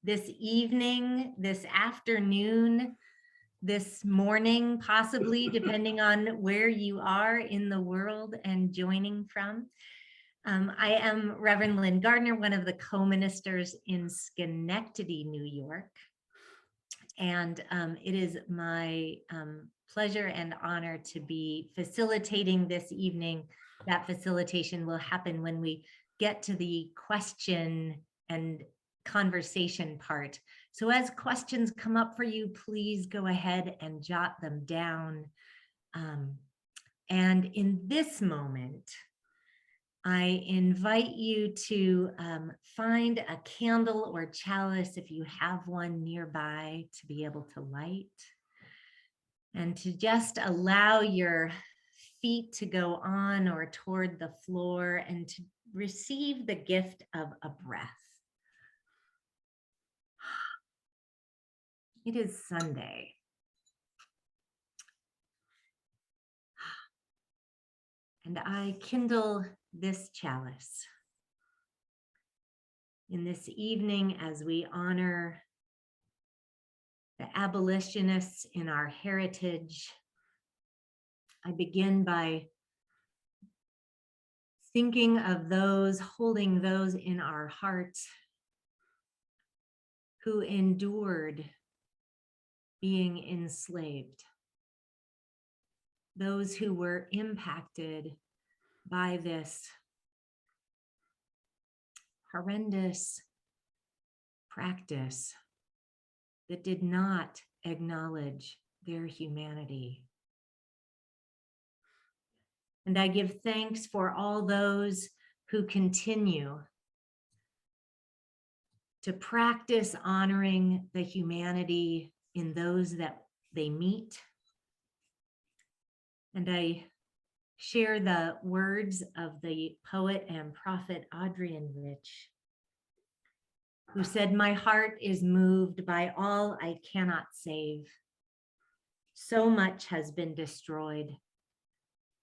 this evening, this afternoon, this morning, possibly, depending on where you are in the world and joining from. I am Reverend Lynn Gardner, one of the co-ministers in Schenectady, New York. And it is my pleasure and honor to be facilitating this evening. That facilitation will happen when we get to the question and conversation part. So as questions come up for you, please go ahead and jot them down. And in this moment, I invite you to find a candle or chalice if you have one nearby to be able to light, and to just allow your feet to go on or toward the floor and to receive the gift of a breath. It is Sunday. And I kindle this chalice in this evening as we honor the abolitionists in our heritage. I begin by thinking of those, holding those in our hearts who endured being enslaved, those who were impacted by this horrendous practice that did not acknowledge their humanity. And I give thanks for all those who continue to practice honoring the humanity in those that they meet. And I share the words of the poet and prophet Adrian Rich, who said, "My heart is moved by all I cannot save. So much has been destroyed.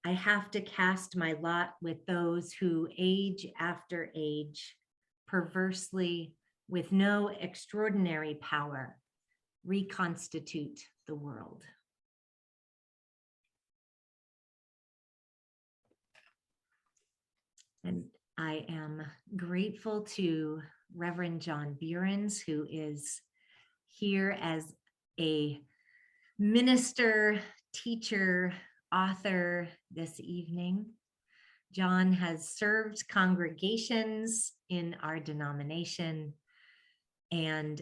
I have to cast my lot with those who age after age, perversely, with no extraordinary power, reconstitute the world." And I am grateful to Reverend John Burens, who is here as a minister, teacher, author this evening. John has served congregations in our denomination and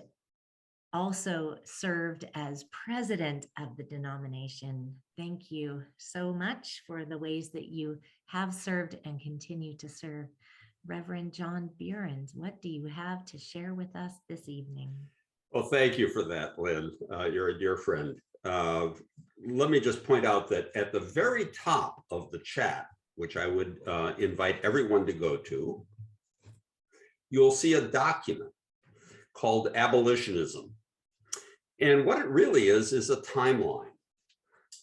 also served as president of the denomination. Thank you so much for the ways that you have served and continue to serve. Reverend John Burens, what do you have to share with us this evening? Well, thank you for that, Lynn. You're a dear friend. Let me just point out that at the very top of the chat, which I would invite everyone to go to, you'll see a document called Abolitionism. And what it really is a timeline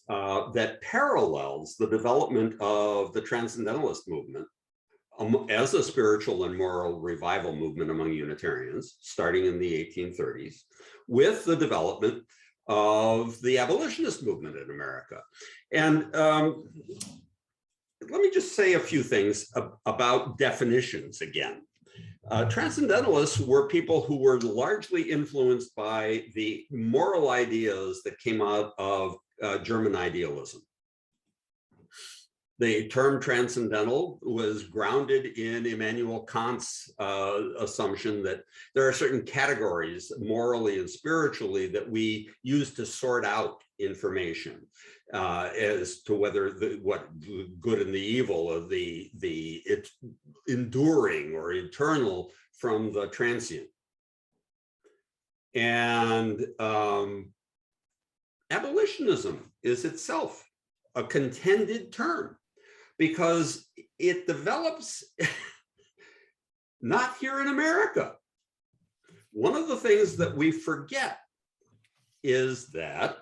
that parallels the development of the Transcendentalist movement as a spiritual and moral revival movement among Unitarians, starting in the 1830s, with the development of the abolitionist movement in America. And let me just say a few things about definitions again. Transcendentalists were people who were largely influenced by the moral ideas that came out of German idealism. The term transcendental was grounded in Immanuel Kant's assumption that there are certain categories morally and spiritually that we use to sort out information as to whether what the good and the evil of it's enduring or eternal from the transient. And abolitionism is itself a contended term, because it develops not here in America. One of the things that we forget is that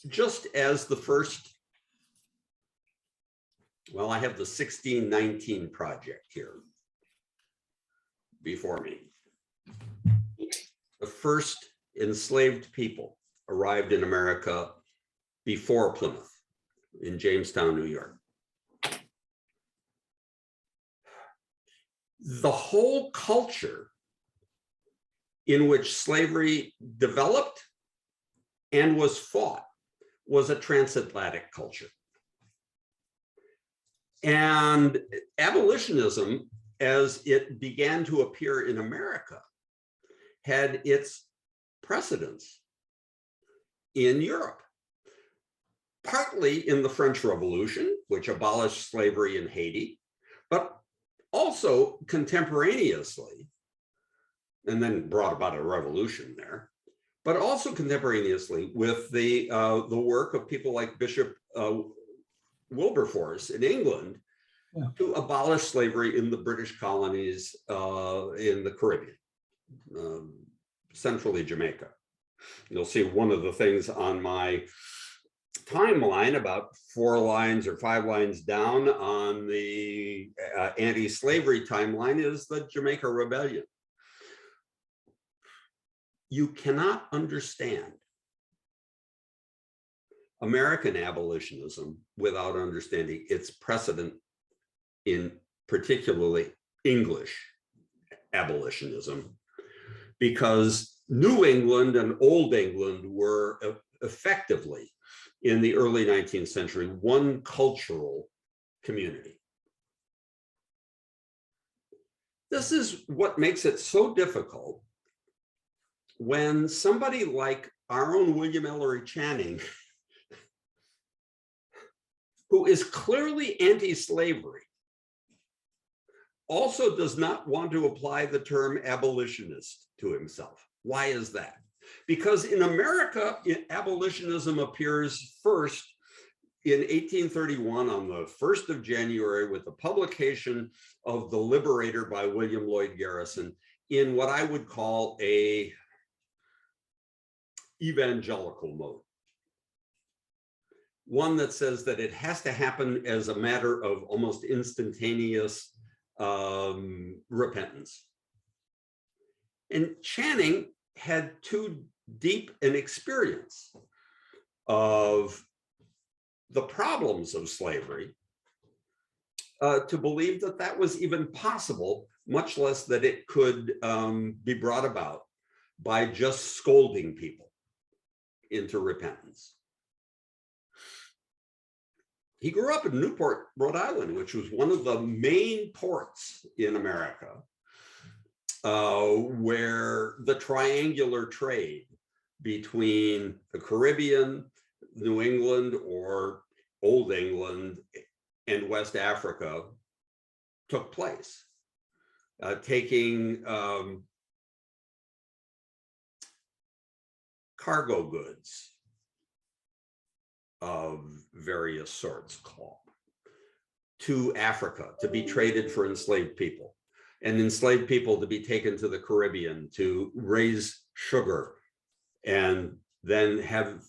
just as the first, well, I have the 1619 project here. before me. The first enslaved people arrived in America before Plymouth, in Jamestown, New York. The whole culture in which slavery developed and was fought was a transatlantic culture. And abolitionism, as it began to appear in America, had its precedents in Europe, partly in the French Revolution, which abolished slavery in Haiti, but also contemporaneously, and then brought about a revolution there, but also contemporaneously with the work of people like Bishop Wilberforce in England, to abolish slavery in the British colonies in the Caribbean, centrally Jamaica. You'll see one of the things on my timeline, about 4 lines or 5 lines down on the anti-slavery timeline, is the Jamaica Rebellion. You cannot understand American abolitionism without understanding its precedent in particularly English abolitionism, because New England and Old England were effectively, in the early 19th century, one cultural community. This is what makes it so difficult when somebody like our own William Ellery Channing, who is clearly anti-slavery, also does not want to apply the term abolitionist to himself. Why is that? Because in America, abolitionism appears first in 1831 on the 1st of January with the publication of The Liberator by William Lloyd Garrison in what I would call a evangelical mode. One that says that it has to happen as a matter of almost instantaneous repentance. And Channing had too deep an experience of the problems of slavery to believe that that was even possible, much less that it could be brought about by just scolding people into repentance. He grew up in Newport, Rhode Island, which was one of the main ports in America, where the triangular trade between the Caribbean, New England, or Old England, and West Africa took place, taking cargo goods of various sorts to Africa to be traded for enslaved people, and enslaved people to be taken to the Caribbean to raise sugar and then have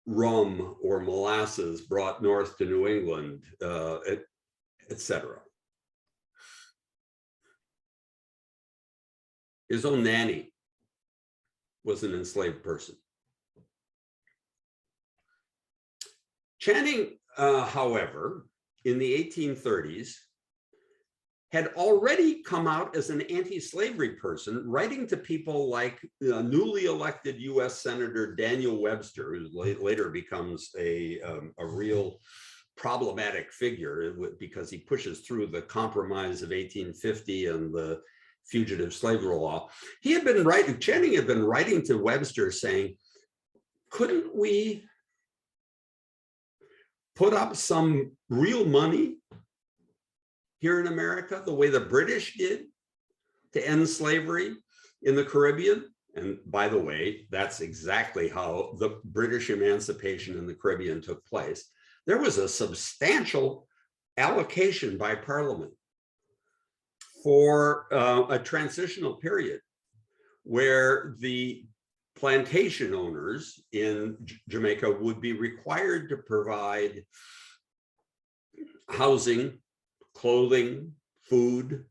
rum or molasses brought north to New England, etc. His own nanny was an enslaved person. Channing, however, in the 1830s, had already come out as an anti-slavery person, writing to people like newly elected US Senator Daniel Webster, who later becomes a real problematic figure because he pushes through the Compromise of 1850 and the Fugitive Slave Law. Channing had been writing to Webster saying, couldn't we put up some real money here in America, the way the British did to end slavery in the Caribbean? And by the way, that's exactly how the British emancipation in the Caribbean took place. There was a substantial allocation by Parliament for a transitional period where the plantation owners in Jamaica would be required to provide housing, clothing, food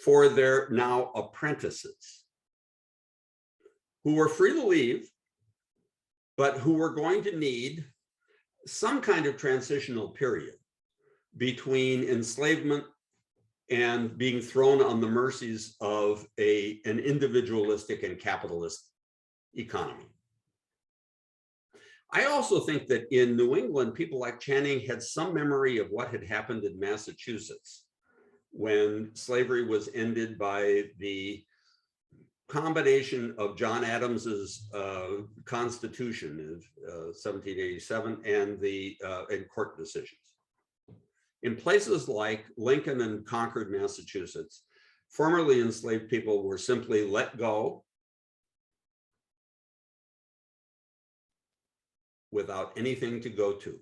for their now apprentices who were free to leave, but who were going to need some kind of transitional period between enslavement and being thrown on the mercies of an individualistic and capitalist economy. I also think that in New England, people like Channing had some memory of what had happened in Massachusetts when slavery was ended by the combination of John Adams's Constitution of 1787 and court decisions. In places like Lincoln and Concord, Massachusetts, formerly enslaved people were simply let go without anything to go to.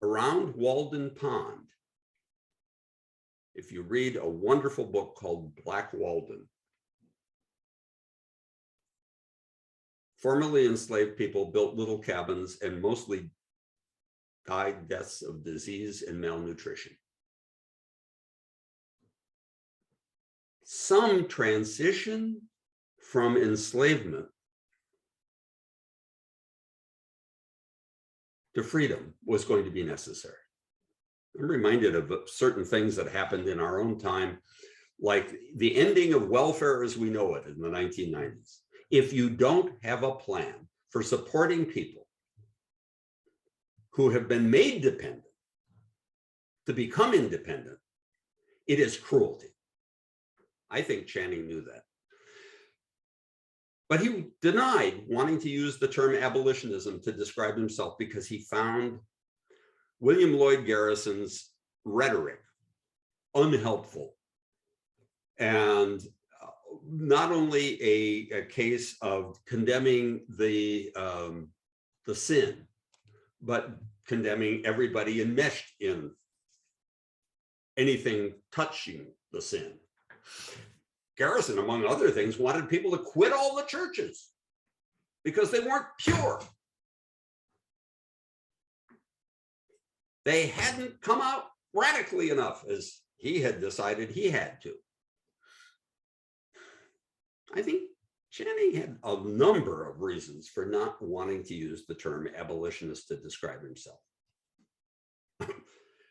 Around Walden Pond, if you read a wonderful book called Black Walden, formerly enslaved people built little cabins and mostly died deaths of disease and malnutrition. Some transition from enslavement to freedom was going to be necessary. I'm reminded of certain things that happened in our own time, like the ending of welfare as we know it in the 1990s. If you don't have a plan for supporting people who have been made dependent to become independent, it is cruelty. I think Channing knew that. But he denied wanting to use the term abolitionism to describe himself because he found William Lloyd Garrison's rhetoric unhelpful and not only a case of condemning the sin, but condemning everybody enmeshed in anything touching the sin. Garrison, among other things, wanted people to quit all the churches because they weren't pure. They hadn't come out radically enough as he had decided he had to. I think Channing had a number of reasons for not wanting to use the term abolitionist to describe himself.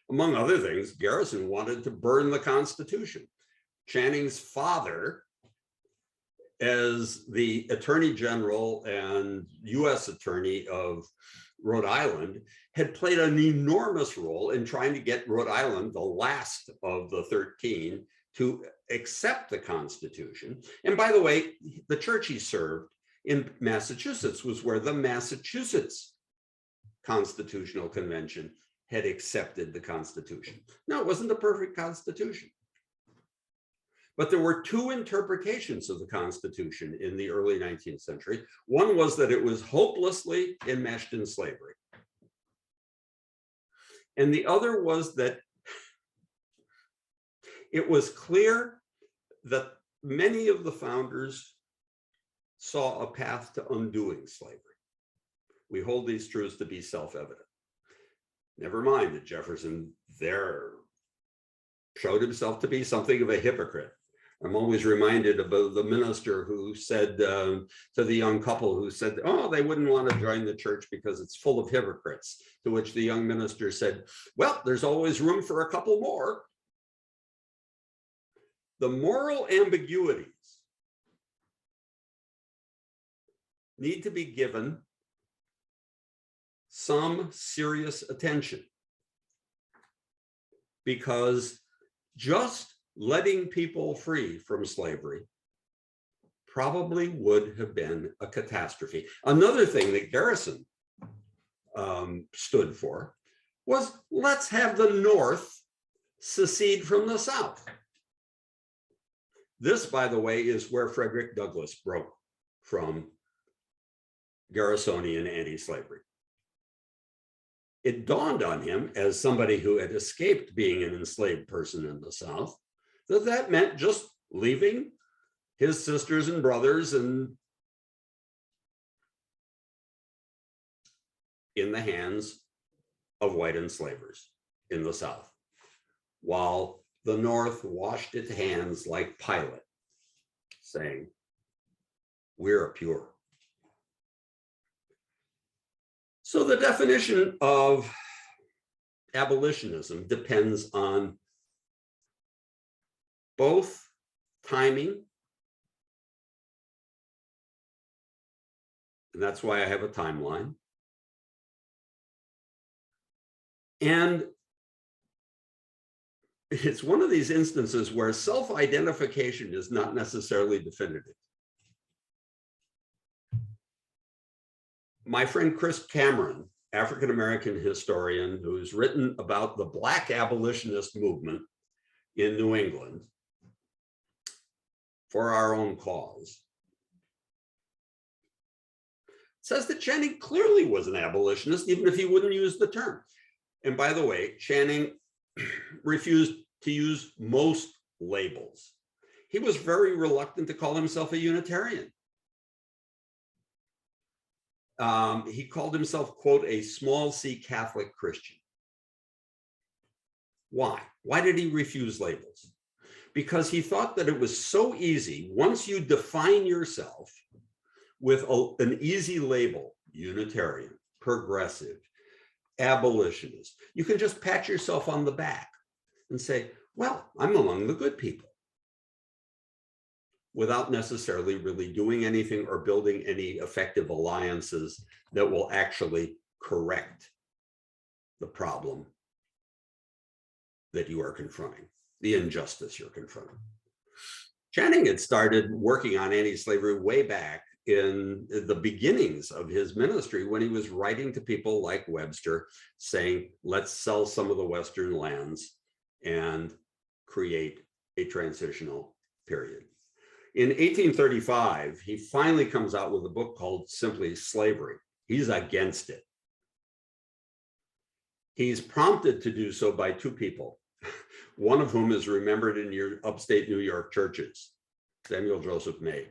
Among other things, Garrison wanted to burn the Constitution. Channing's father, as the Attorney General and US Attorney of Rhode Island, had played an enormous role in trying to get Rhode Island, the last of the 13, to accept the Constitution. And by the way, the church he served in Massachusetts was where the Massachusetts Constitutional Convention had accepted the Constitution. Now, it wasn't a perfect Constitution, but there were two interpretations of the Constitution in the early 19th century. One was that it was hopelessly enmeshed in slavery. And the other was that it was clear that many of the founders saw a path to undoing slavery. We hold these truths to be self-evident. Never mind that Jefferson there showed himself to be something of a hypocrite. I'm always reminded of the minister who said to the young couple who said, oh, they wouldn't want to join the church because it's full of hypocrites. To which the young minister said, well, there's always room for a couple more. The moral ambiguities need to be given some serious attention, because just letting people free from slavery probably would have been a catastrophe. Another thing that Garrison stood for was, let's have the North secede from the South. This, by the way, is where Frederick Douglass broke from Garrisonian anti-slavery. It dawned on him, as somebody who had escaped being an enslaved person in the South, that that meant just leaving his sisters and brothers and in the hands of white enslavers in the South. while the North washed its hands like Pilate, saying, "We're pure." So the definition of abolitionism depends on both timing, and that's why I have a timeline, and it's one of these instances where self-identification is not necessarily definitive. My friend Chris Cameron, African-American historian who's written about the Black abolitionist movement in New England for our own cause, says that Channing clearly was an abolitionist, even if he wouldn't use the term. And by the way, Channing refused to use most labels. He was very reluctant to call himself a Unitarian. He called himself, quote, a small c Catholic Christian. Why? Why did he refuse labels? Because he thought that it was so easy, once you define yourself with an easy label, Unitarian, progressive, abolitionist, you can just pat yourself on the back and say, well, I'm among the good people, without necessarily really doing anything or building any effective alliances that will actually correct the problem that you are confronting, the injustice you're confronting. Channing had started working on anti-slavery way back in the beginnings of his ministry, when he was writing to people like Webster saying, let's sell some of the Western lands and create a transitional period. In 1835, he finally comes out with a book called simply Slavery. He's against it. He's prompted to do so by two people, one of whom is remembered in your upstate New York churches, Samuel Joseph May,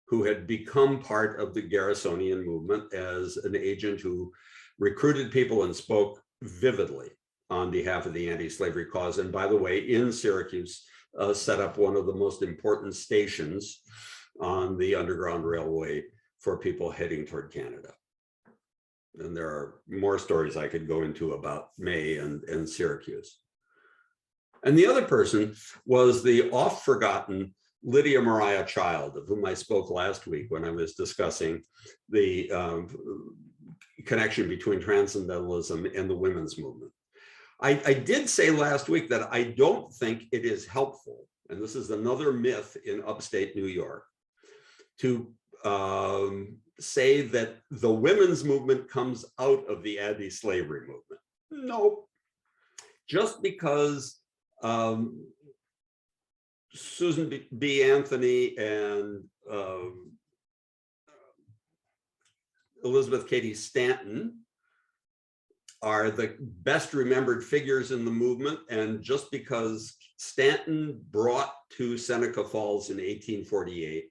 who had become part of the Garrisonian movement as an agent who recruited people and spoke vividly on behalf of the anti-slavery cause. And by the way, in Syracuse, set up one of the most important stations on the Underground Railway for people heading toward Canada. And there are more stories I could go into about May and Syracuse. And the other person was the oft-forgotten Lydia Mariah Child, of whom I spoke last week when I was discussing the connection between Transcendentalism and the women's movement. I did say last week that I don't think it is helpful, and this is another myth in upstate New York, to say that the women's movement comes out of the anti-slavery movement. No, just because Susan B. Anthony and Elizabeth Cady Stanton are the best remembered figures in the movement, and just because Stanton brought to Seneca Falls in 1848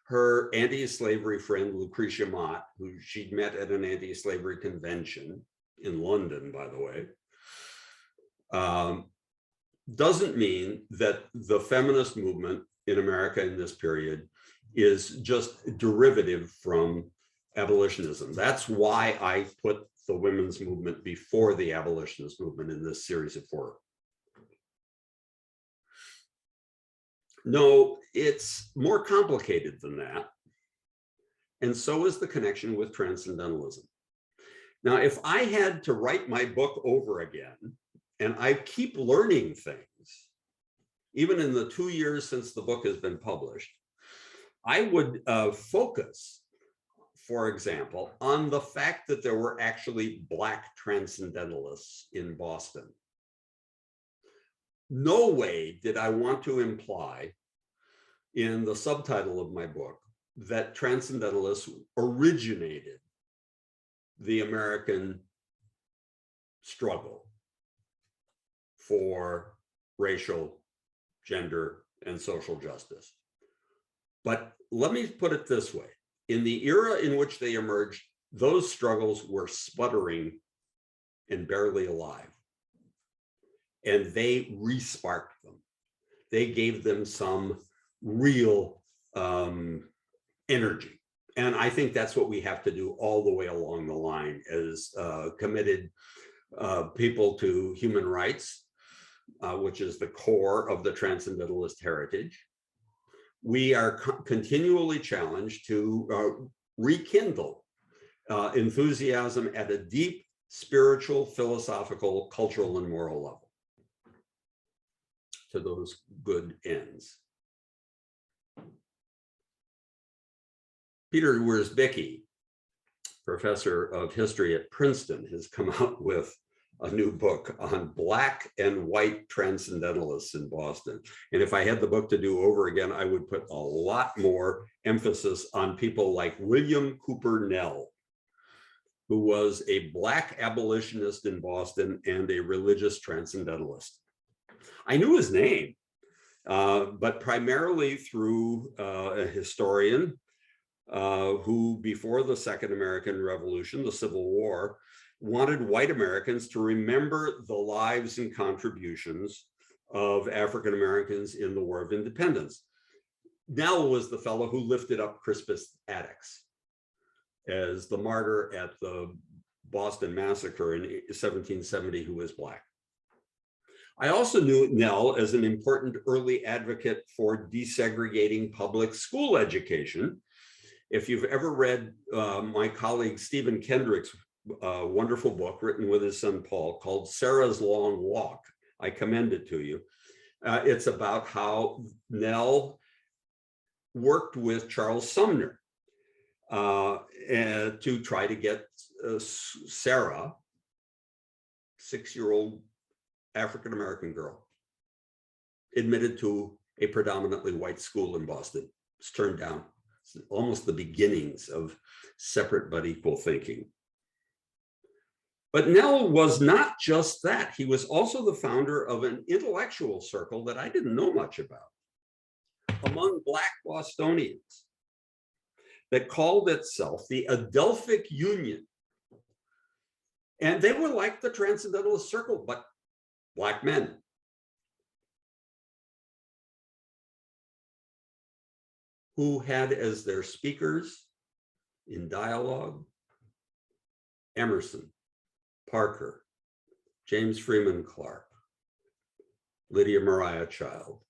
her anti-slavery friend Lucretia Mott, who she'd met at an anti-slavery convention in London, by the way, doesn't mean that the feminist movement in America in this period is just derivative from abolitionism. That's why I put the women's movement before the abolitionist movement in this series of 4. No, it's more complicated than that. And so is the connection with Transcendentalism. Now, if I had to write my book over again, and I keep learning things, even in the 2 years since the book has been published, I would focus, for example, on the fact that there were actually Black Transcendentalists in Boston. No way did I want to imply in the subtitle of my book that Transcendentalists originated the American struggle for racial, gender, and social justice. But let me put it this way. In the era in which they emerged, those struggles were sputtering and barely alive. and they re-sparked them. They gave them some real energy. And I think that's what we have to do all the way along the line as committed people to human rights, which is the core of the Transcendentalist heritage. We are continually challenged to rekindle enthusiasm at a deep spiritual, philosophical, cultural, and moral level to those good ends. Peter Wierzbicki, professor of history at Princeton, has come out with a new book on Black and white transcendentalists in Boston. And if I had the book to do over again, I would put a lot more emphasis on people like William Cooper Nell, who was a Black abolitionist in Boston and a religious transcendentalist. I knew his name, but primarily through a historian who, before the Second American Revolution, the Civil War, wanted white Americans to remember the lives and contributions of African Americans in the War of Independence. Nell was the fellow who lifted up Crispus Attucks as the martyr at the Boston Massacre in 1770, who was Black. I also knew Nell as an important early advocate for desegregating public school education. If you've ever read my colleague Stephen Kendrick's wonderful book written with his son Paul called Sarah's Long Walk, I commend it to you. It's about how Nell worked with Charles Sumner to try to get Sarah, 6-year-old African-American girl, admitted to a predominantly white school in Boston. It's turned down. It's almost the beginnings of separate but equal thinking. But Nell was not just that. He was also the founder of an intellectual circle that I didn't know much about among Black Bostonians that called itself the Adelphic Union. And they were like the Transcendentalist circle, but Black men. Who had as their speakers in dialogue Emerson, Parker, James Freeman Clark, Lydia Maria Child,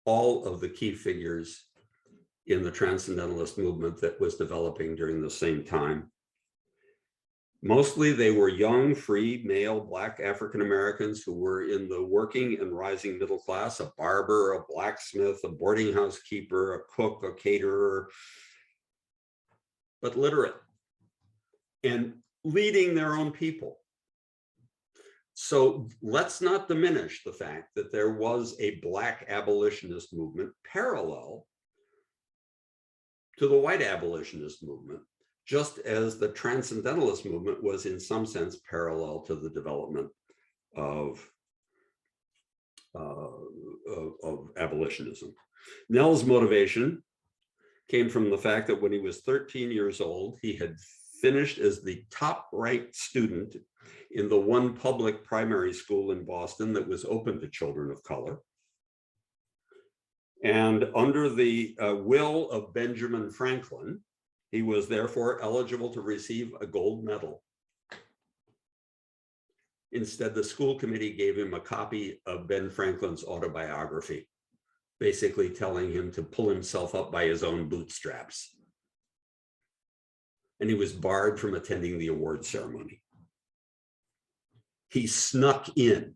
all of the key figures in the Transcendentalist movement that was developing during the same time. Mostly they were young, free, male, Black African-Americans who were in the working and rising middle class, a barber, a blacksmith, a boarding house keeper, a cook, a caterer, but literate and leading their own people. So let's not diminish the fact that there was a Black abolitionist movement parallel to the white abolitionist movement, just as the Transcendentalist movement was in some sense parallel to the development of abolitionism. Nell's motivation came from the fact that when he was 13 years old, he had finished as the top-ranked student in the one public primary school in Boston that was open to children of color. And under the will of Benjamin Franklin, he was therefore eligible to receive a gold medal. Instead, the school committee gave him a copy of Ben Franklin's autobiography, basically telling him to pull himself up by his own bootstraps. And he was barred from attending the award ceremony. He snuck in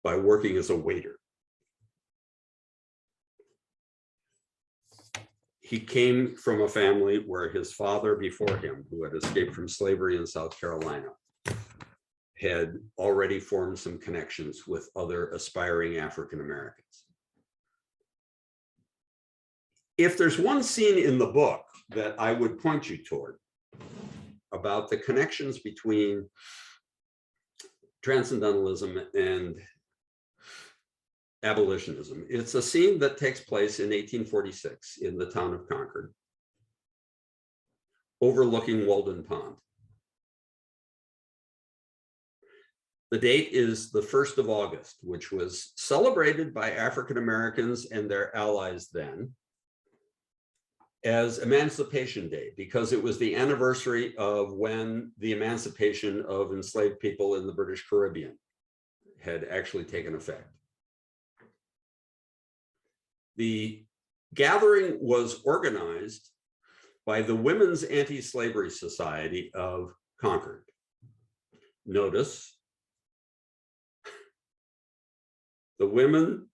by working as a waiter. He came from a family where his father before him, who had escaped from slavery in South Carolina, had already formed some connections with other aspiring African Americans. If there's one scene in the book that I would point you toward about the connections between Transcendentalism and abolitionism, it's a scene that takes place in 1846 in the town of Concord, overlooking Walden Pond. The date is the 1st of August, which was celebrated by African Americans and their allies then as Emancipation Day, because it was the anniversary of when the emancipation of enslaved people in the British Caribbean had actually taken effect. The gathering was organized by the Women's Anti-Slavery Society of Concord. Notice, the women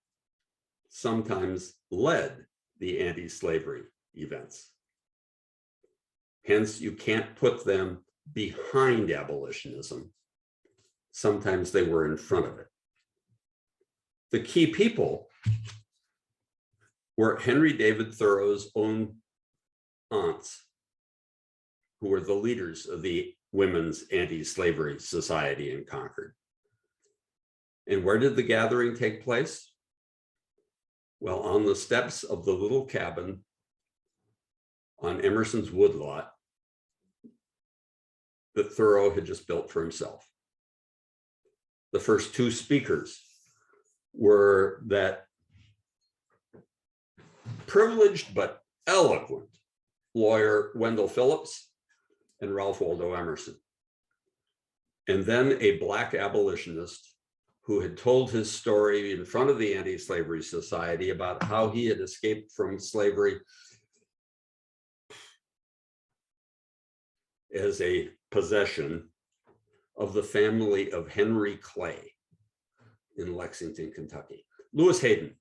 sometimes led the anti-slavery events. Hence, you can't put them behind abolitionism. Sometimes they were in front of it. The key people were Henry David Thoreau's own aunts, who were the leaders of the Women's Anti-Slavery Society in Concord. And where did the gathering take place? Well, on the steps of the little cabin on Emerson's woodlot that Thoreau had just built for himself. The first two speakers were that privileged but eloquent lawyer Wendell Phillips and Ralph Waldo Emerson. And then a Black abolitionist who had told his story in front of the Anti-Slavery Society about how he had escaped from slavery as a possession of the family of Henry Clay in Lexington, Kentucky. Lewis Hayden,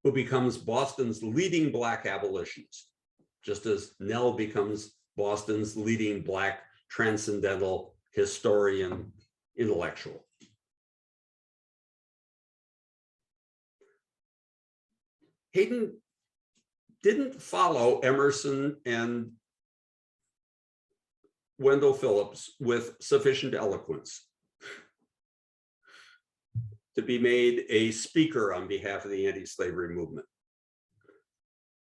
who becomes Boston's leading Black abolitionist, just as Nell becomes Boston's leading Black transcendental historian intellectual. Hayden didn't follow Emerson and Wendell Phillips with sufficient eloquence to be made a speaker on behalf of the anti-slavery movement.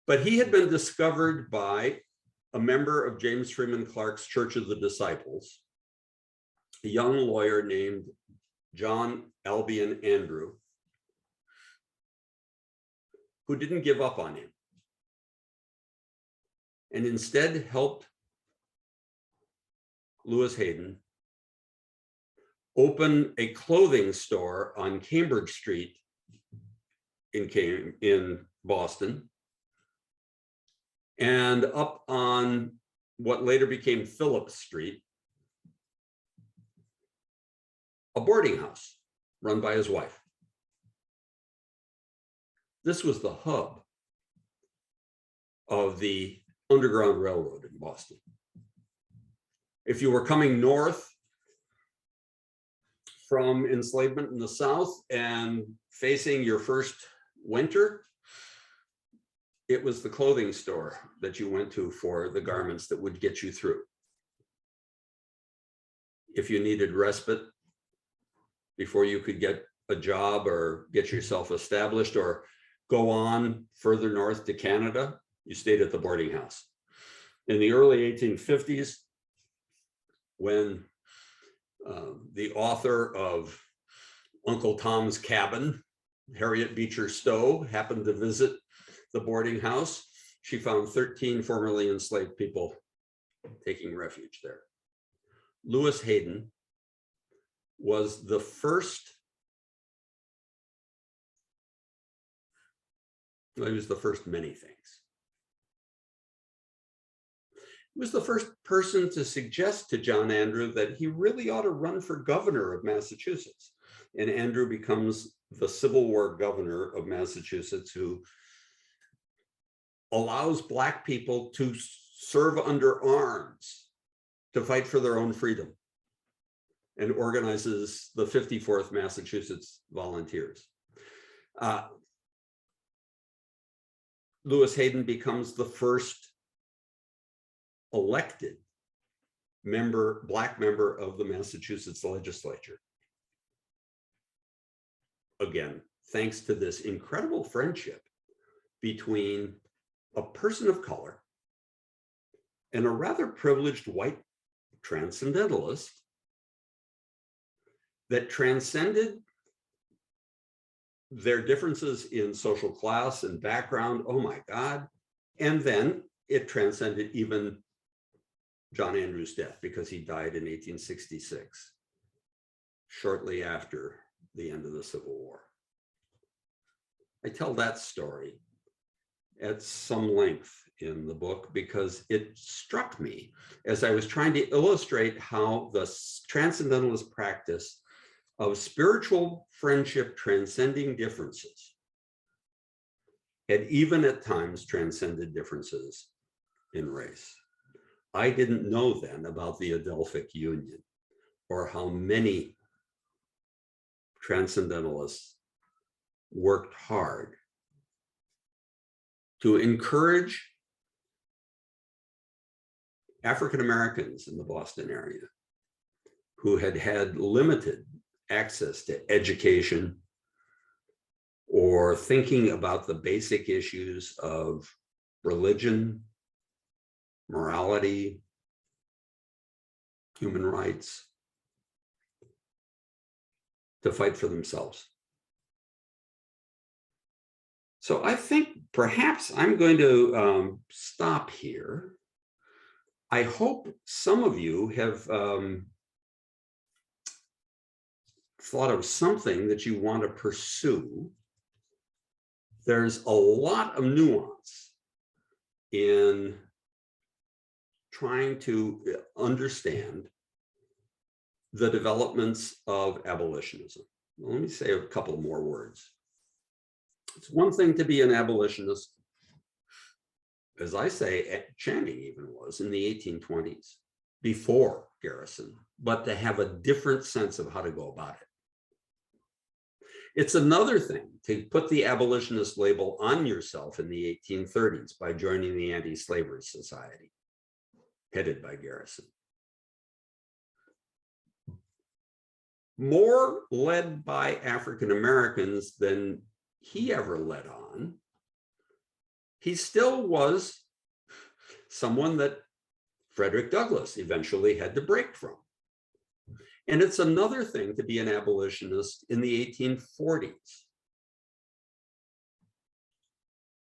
But he had been discovered by a member of James Freeman Clark's Church of the Disciples, a young lawyer named John Albion Andrew, who didn't give up on him and instead helped Lewis Hayden open a clothing store on Cambridge Street in Boston, and up on what later became Phillips Street, a boarding house run by his wife. This was the hub of the Underground Railroad in Boston. If you were coming north from enslavement in the South and facing your first winter, it was the clothing store that you went to for the garments that would get you through. If you needed respite before you could get a job or get yourself established or go on further north to Canada, you stayed at the boarding house. In the early 1850s, when the author of Uncle Tom's Cabin, Harriet Beecher Stowe, happened to visit the boarding house, she found 13 formerly enslaved people taking refuge there. Lewis Hayden was the first, well, he was the first many things. He was the first person to suggest to John Andrew that he really ought to run for governor of Massachusetts. And Andrew becomes the Civil War governor of Massachusetts, who allows Black people to serve under arms to fight for their own freedom, and organizes the 54th Massachusetts Volunteers. Lewis Hayden becomes the first elected Black member of the Massachusetts legislature. Again, thanks to this incredible friendship between a person of color and a rather privileged white transcendentalist that transcended their differences in social class and background. Oh my God. And then it transcended even John Andrews' death, because he died in 1866, shortly after the end of the Civil War. I tell that story at some length in the book because it struck me as I was trying to illustrate how the Transcendentalist practice of spiritual friendship transcending differences had even at times transcended differences in race. I didn't know then about the Adelphic Union or how many Transcendentalists worked hard to encourage African Americans in the Boston area who had had limited access to education or thinking about the basic issues of religion, morality, human rights, to fight for themselves. So I think perhaps I'm going to stop here. I hope some of you have thought of something that you want to pursue. There's a lot of nuance in trying to understand the developments of abolitionism. Let me say a couple more words. It's one thing to be an abolitionist, as I say, Channing even was in the 1820s, before Garrison, but to have a different sense of how to go about it. It's another thing to put the abolitionist label on yourself in the 1830s by joining the Anti-Slavery Society, headed by Garrison. More led by African Americans than he ever led on, he still was someone that Frederick Douglass eventually had to break from. And it's another thing to be an abolitionist in the 1840s,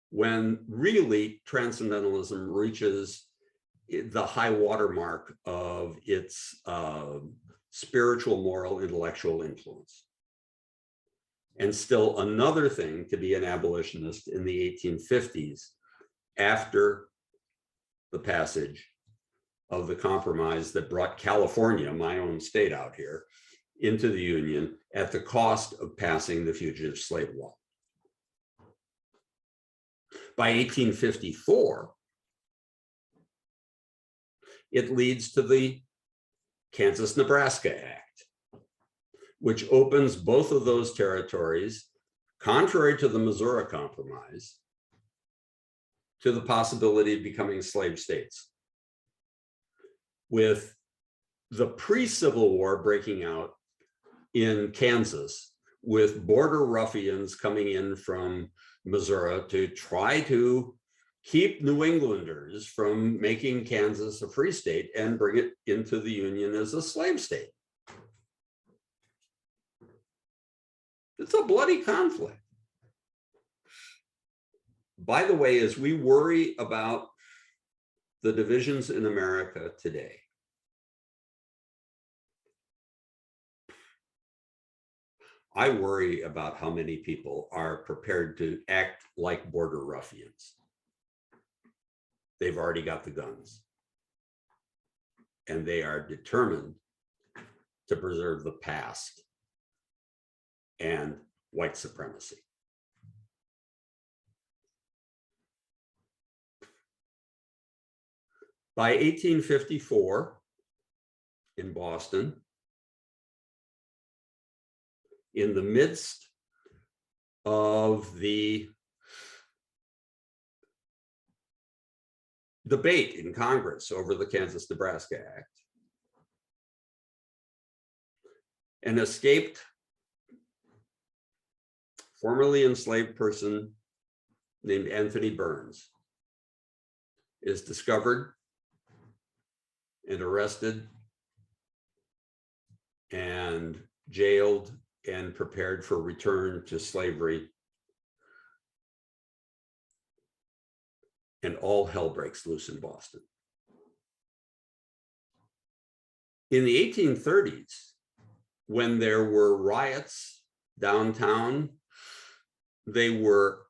when really Transcendentalism reaches the high watermark of its spiritual, moral, intellectual influence. And still another thing to be an abolitionist in the 1850s, after the passage of the compromise that brought California, my own state out here, into the Union at the cost of passing the Fugitive Slave Law. By 1854, it leads to the Kansas-Nebraska Act, which opens both of those territories, contrary to the Missouri Compromise, to the possibility of becoming slave states. With the pre-Civil War breaking out in Kansas, with border ruffians coming in from Missouri to try to keep New Englanders from making Kansas a free state and bring it into the Union as a slave state. It's a bloody conflict. By the way, as we worry about the divisions in America today, I worry about how many people are prepared to act like border ruffians. They've already got the guns, and they are determined to preserve the past and white supremacy. By 1854, in Boston, in the midst of the debate in Congress over the Kansas-Nebraska Act, an escaped, formerly enslaved person named Anthony Burns is discovered and arrested and jailed, and prepared for return to slavery. And all hell breaks loose in Boston. In the 1830s, when there were riots downtown, they were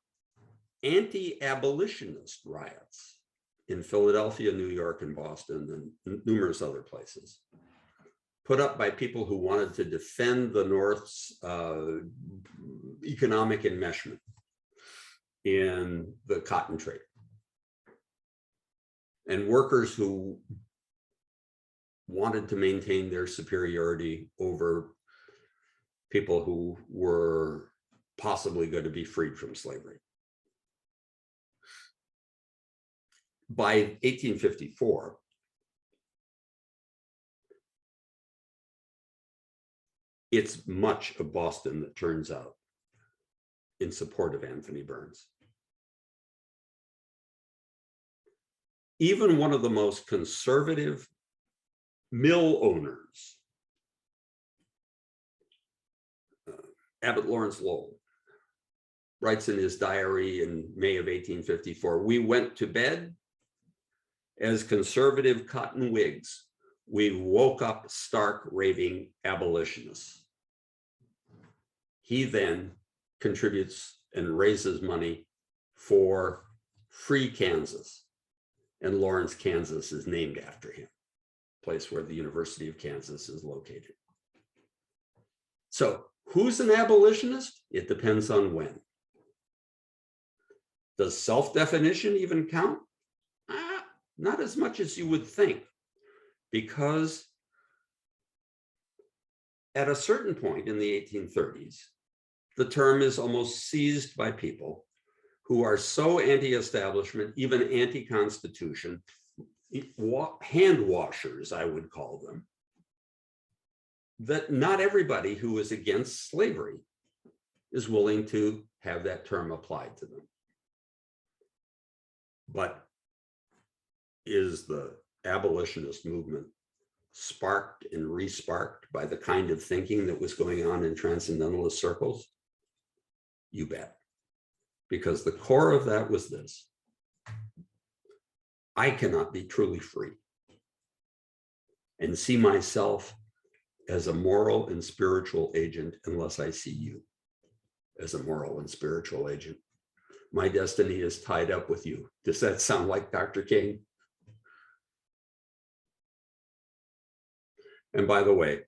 anti-abolitionist riots in Philadelphia, New York, and Boston, and numerous other places, put up by people who wanted to defend the North's economic enmeshment in the cotton trade. And workers who wanted to maintain their superiority over people who were possibly going to be freed from slavery. By 1854, it's much of Boston that turns out in support of Anthony Burns. Even one of the most conservative mill owners, Abbott Lawrence Lowell, writes in his diary in May of 1854, "We went to bed as conservative cotton Whigs. We woke up stark raving abolitionists." He then contributes and raises money for free Kansas. And Lawrence, Kansas is named after him, place where the University of Kansas is located. So who's an abolitionist? It depends on when. Does self-definition even count? Not as much as you would think, because at a certain point in the 1830s, the term is almost seized by people who are so anti-establishment, even anti-constitution, hand washers, I would call them, that not everybody who is against slavery is willing to have that term applied to them. But is the abolitionist movement sparked and re-sparked by the kind of thinking that was going on in Transcendentalist circles? You bet. Because the core of that was this: I cannot be truly free and see myself as a moral and spiritual agent unless I see you as a moral and spiritual agent. My destiny is tied up with you. Does that sound like Dr. King? And by the way,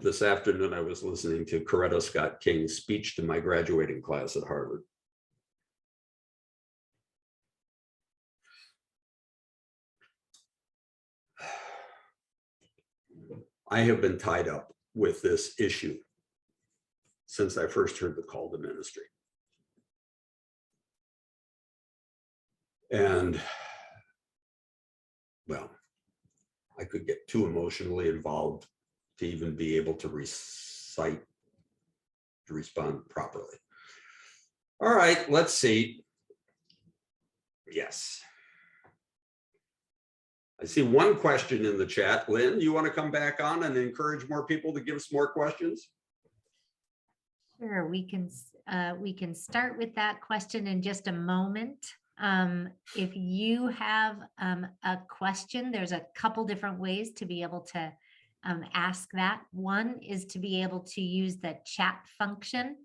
this afternoon I was listening to Coretta Scott King's speech to my graduating class at Harvard. I have been tied up with this issue since I first heard the call to ministry. And, well, I could get too emotionally involved to even be able to respond properly. All right, let's see. Yes. I see one question in the chat. Lynn, you want to come back on and encourage more people to give us more questions? Sure, we can start with that question in just a moment. If you have a question, there's a couple different ways to be able to ask that. One is to be able to use the chat function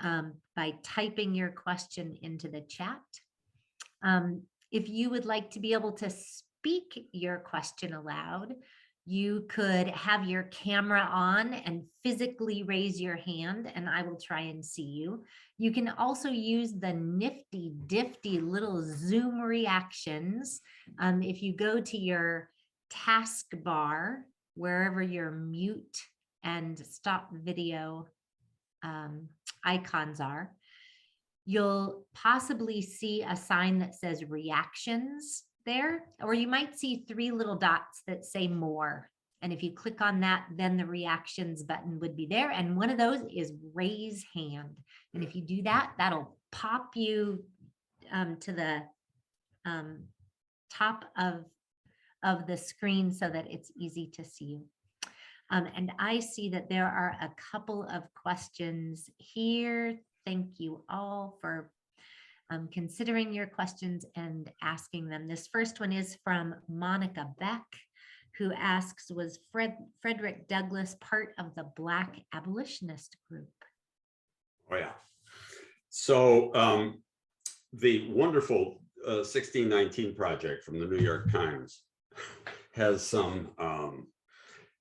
by typing your question into the chat. If you would like to be able to speak your question aloud, you could have your camera on and physically raise your hand, and I will try and see you. You can also use the nifty, difty little Zoom reactions. If you go to your taskbar, wherever your mute and stop video icons are, you'll possibly see a sign that says reactions there, or you might see three little dots that say more. And if you click on that, then the reactions button would be there. And one of those is raise hand. And if you do that, that'll pop you to the top of of the screen so that it's easy to see you. And I see that there are a couple of questions here. Thank you all for considering your questions and asking them. This first one is from Monica Beck, who asks, was Frederick Douglass part of the Black abolitionist group? Oh, yeah. So the wonderful 1619 Project from the New York Times has some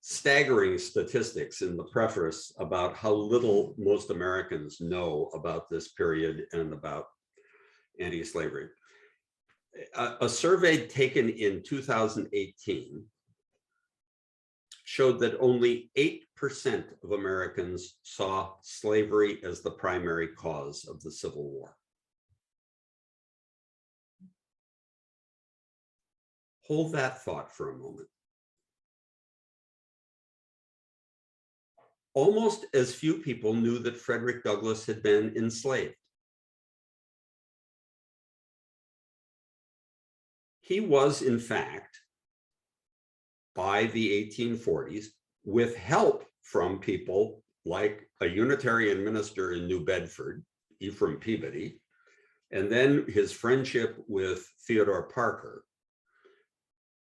staggering statistics in the preface about how little most Americans know about this period and about anti-slavery. A survey taken in 2018 showed that only 8% of Americans saw slavery as the primary cause of the Civil War. Hold that thought for a moment. Almost as few people knew that Frederick Douglass had been enslaved. He was, in fact, by the 1840s, with help from people like a Unitarian minister in New Bedford, Ephraim Peabody, and then his friendship with Theodore Parker,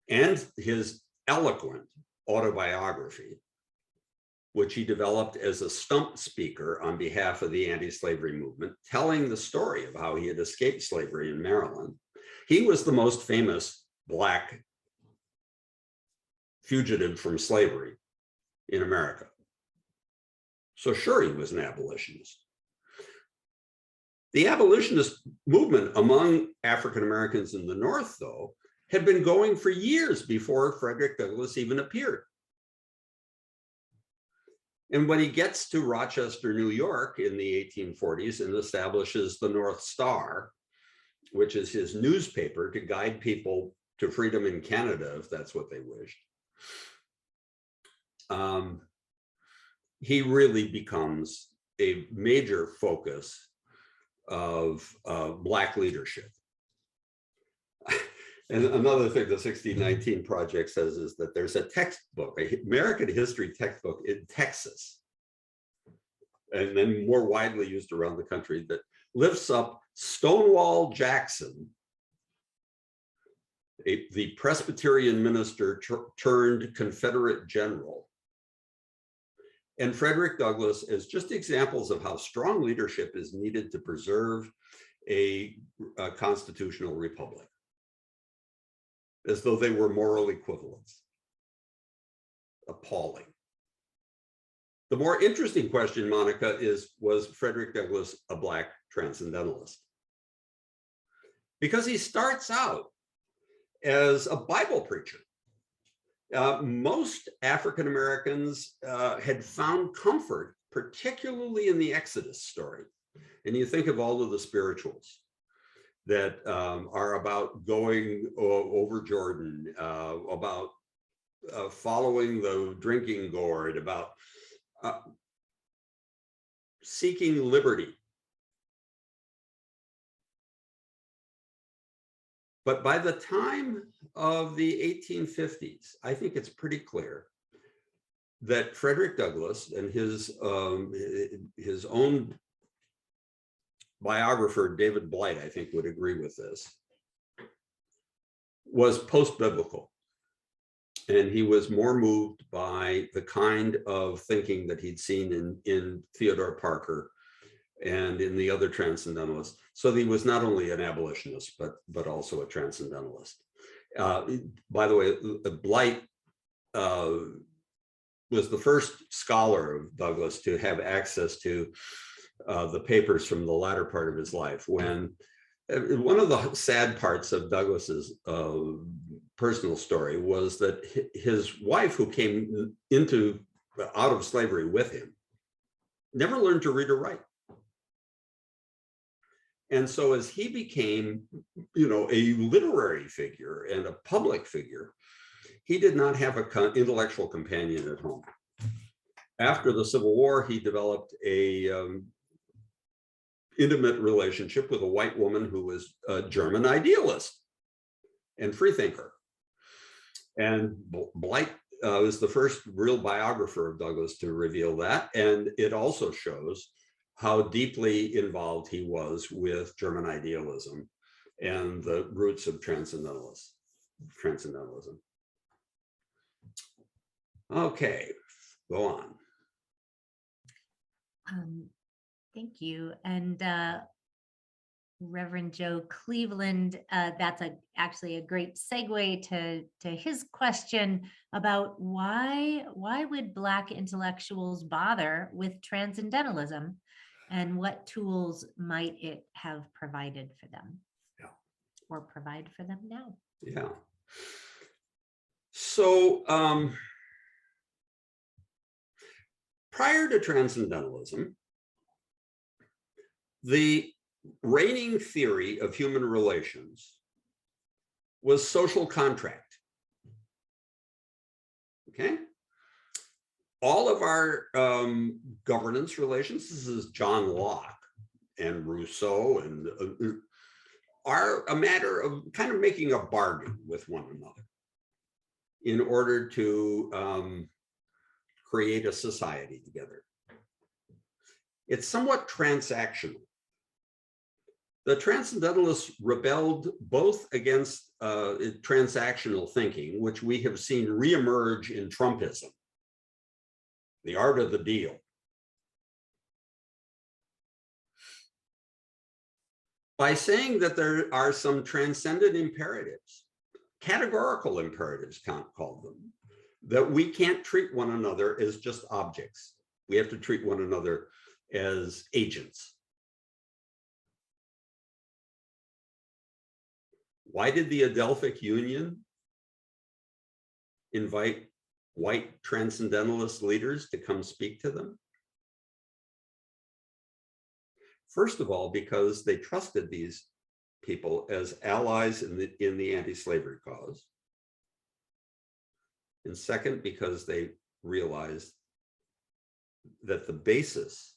and his eloquent autobiography, which he developed as a stump speaker on behalf of the anti-slavery movement, telling the story of how he had escaped slavery in Maryland. He was the most famous Black fugitive from slavery in America. So sure, he was an abolitionist. The abolitionist movement among African Americans in the North, though, had been going for years before Frederick Douglass even appeared. And when he gets to Rochester, New York in the 1840s and establishes the North Star, which is his newspaper to guide people to freedom in Canada, if that's what they wished, he really becomes a major focus of Black leadership. And another thing the 1619 Project says is that there's a textbook, an American history textbook in Texas, and then more widely used around the country, that lifts up Stonewall Jackson, the Presbyterian minister turned Confederate general, and Frederick Douglass as just examples of how strong leadership is needed to preserve a constitutional republic, as though they were moral equivalents. Appalling. The more interesting question, Monica, is, was Frederick Douglass a Black transcendentalist? Because he starts out as a Bible preacher. Most African Americans had found comfort, particularly in the Exodus story. And you think of all of the spirituals that are about going over Jordan, about following the drinking gourd, about seeking liberty. But by the time of the 1850s, I think it's pretty clear that Frederick Douglass and his own biographer, David Blight, I think would agree with this, was post-biblical. And he was more moved by the kind of thinking that he'd seen in Theodore Parker and in the other Transcendentalists. So he was not only an abolitionist, but also a Transcendentalist. By the way, Blight was the first scholar of Douglass to have access to the papers from the latter part of his life, when one of the sad parts of Douglass's personal story was that his wife, who came out of slavery with him, never learned to read or write. And so as he became, a literary figure and a public figure, he did not have an intellectual companion at home. After the Civil War, he developed a intimate relationship with a white woman who was a German idealist and freethinker. And Blight was the first real biographer of Douglass to reveal that. And it also shows how deeply involved he was with German idealism and the roots of Transcendentalism. Okay, go on. Thank you. And Reverend Joe Cleveland, that's actually a great segue to his question about why would Black intellectuals bother with Transcendentalism, and what tools might it have provided for them, or provide for them now? Yeah. So prior to Transcendentalism, the reigning theory of human relations was social contract. Okay? All of our governance relations, this is John Locke and Rousseau, and are a matter of kind of making a bargain with one another in order to create a society together. It's somewhat transactional. The Transcendentalists rebelled both against transactional thinking, which we have seen reemerge in Trumpism, the art of the deal. By saying that there are some transcendent imperatives, categorical imperatives, Kant called them, that we can't treat one another as just objects. We have to treat one another as agents. Why did the Adelphic Union invite white transcendentalist leaders to come speak to them? First of all, because they trusted these people as allies in the anti-slavery cause. And second, because they realized that the basis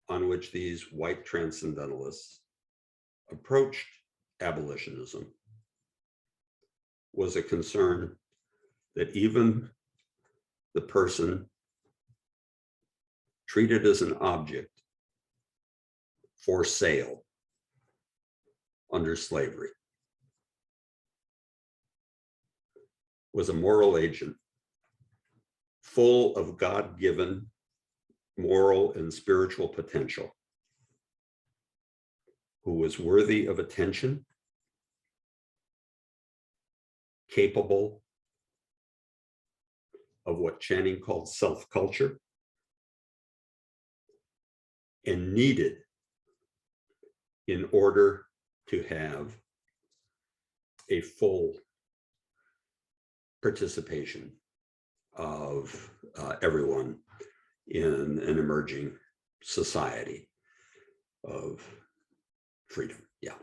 on which these white transcendentalists approached abolitionism was a concern that even the person treated as an object for sale under slavery was a moral agent full of God-given moral and spiritual potential, who was worthy of attention, capable of what Channing called self-culture, and needed in order to have a full participation of everyone in an emerging society of freedom. Yeah.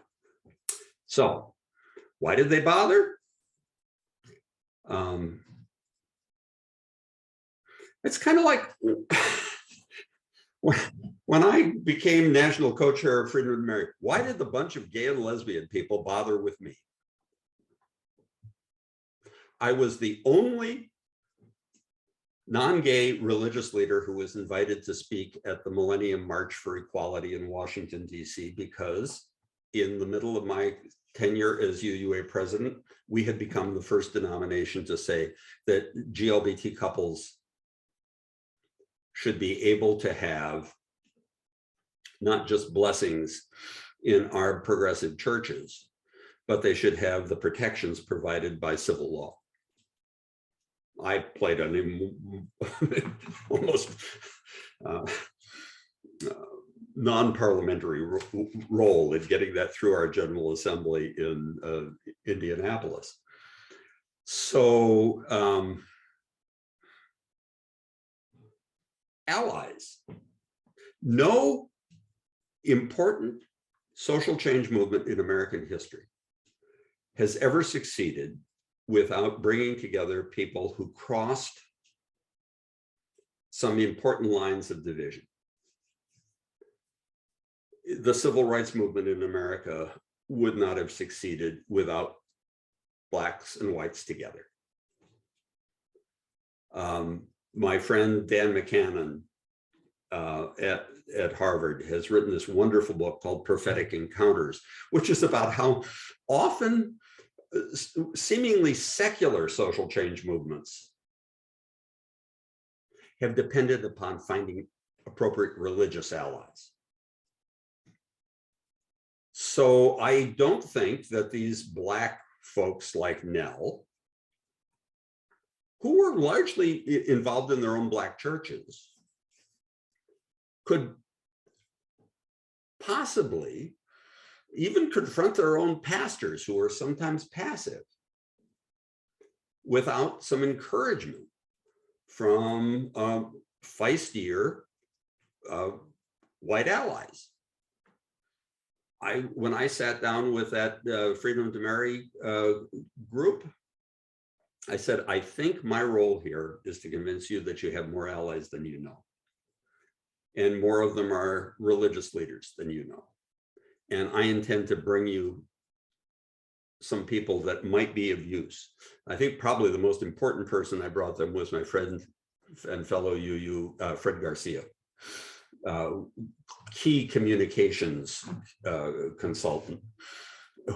So why did they bother? It's kind of like when I became national co-chair of Freedom of Merit, why did the bunch of gay and lesbian people bother with me? I was the only non-gay religious leader who was invited to speak at the Millennium March for Equality in Washington, D.C., because in the middle of my tenure as UUA president, we had become the first denomination to say that GLBT couples should be able to have not just blessings in our progressive churches, but they should have the protections provided by civil law. I played an almost non-parliamentary role in getting that through our General Assembly in Indianapolis. So allies. No important social change movement in American history has ever succeeded without bringing together people who crossed some important lines of division. The civil rights movement in America would not have succeeded without blacks and whites together. My friend Dan McCannon at Harvard has written this wonderful book called Prophetic Encounters, which is about how often seemingly secular social change movements have depended upon finding appropriate religious allies. So I don't think that these Black folks like Nell, who were largely involved in their own Black churches, could possibly even confront their own pastors, who are sometimes passive, without some encouragement from feistier white allies. When I sat down with that Freedom to Marry group, I said, I think my role here is to convince you that you have more allies than you know. And more of them are religious leaders than you know. And I intend to bring you some people that might be of use. I think probably the most important person I brought them was my friend and fellow UU, Fred Garcia, key communications consultant,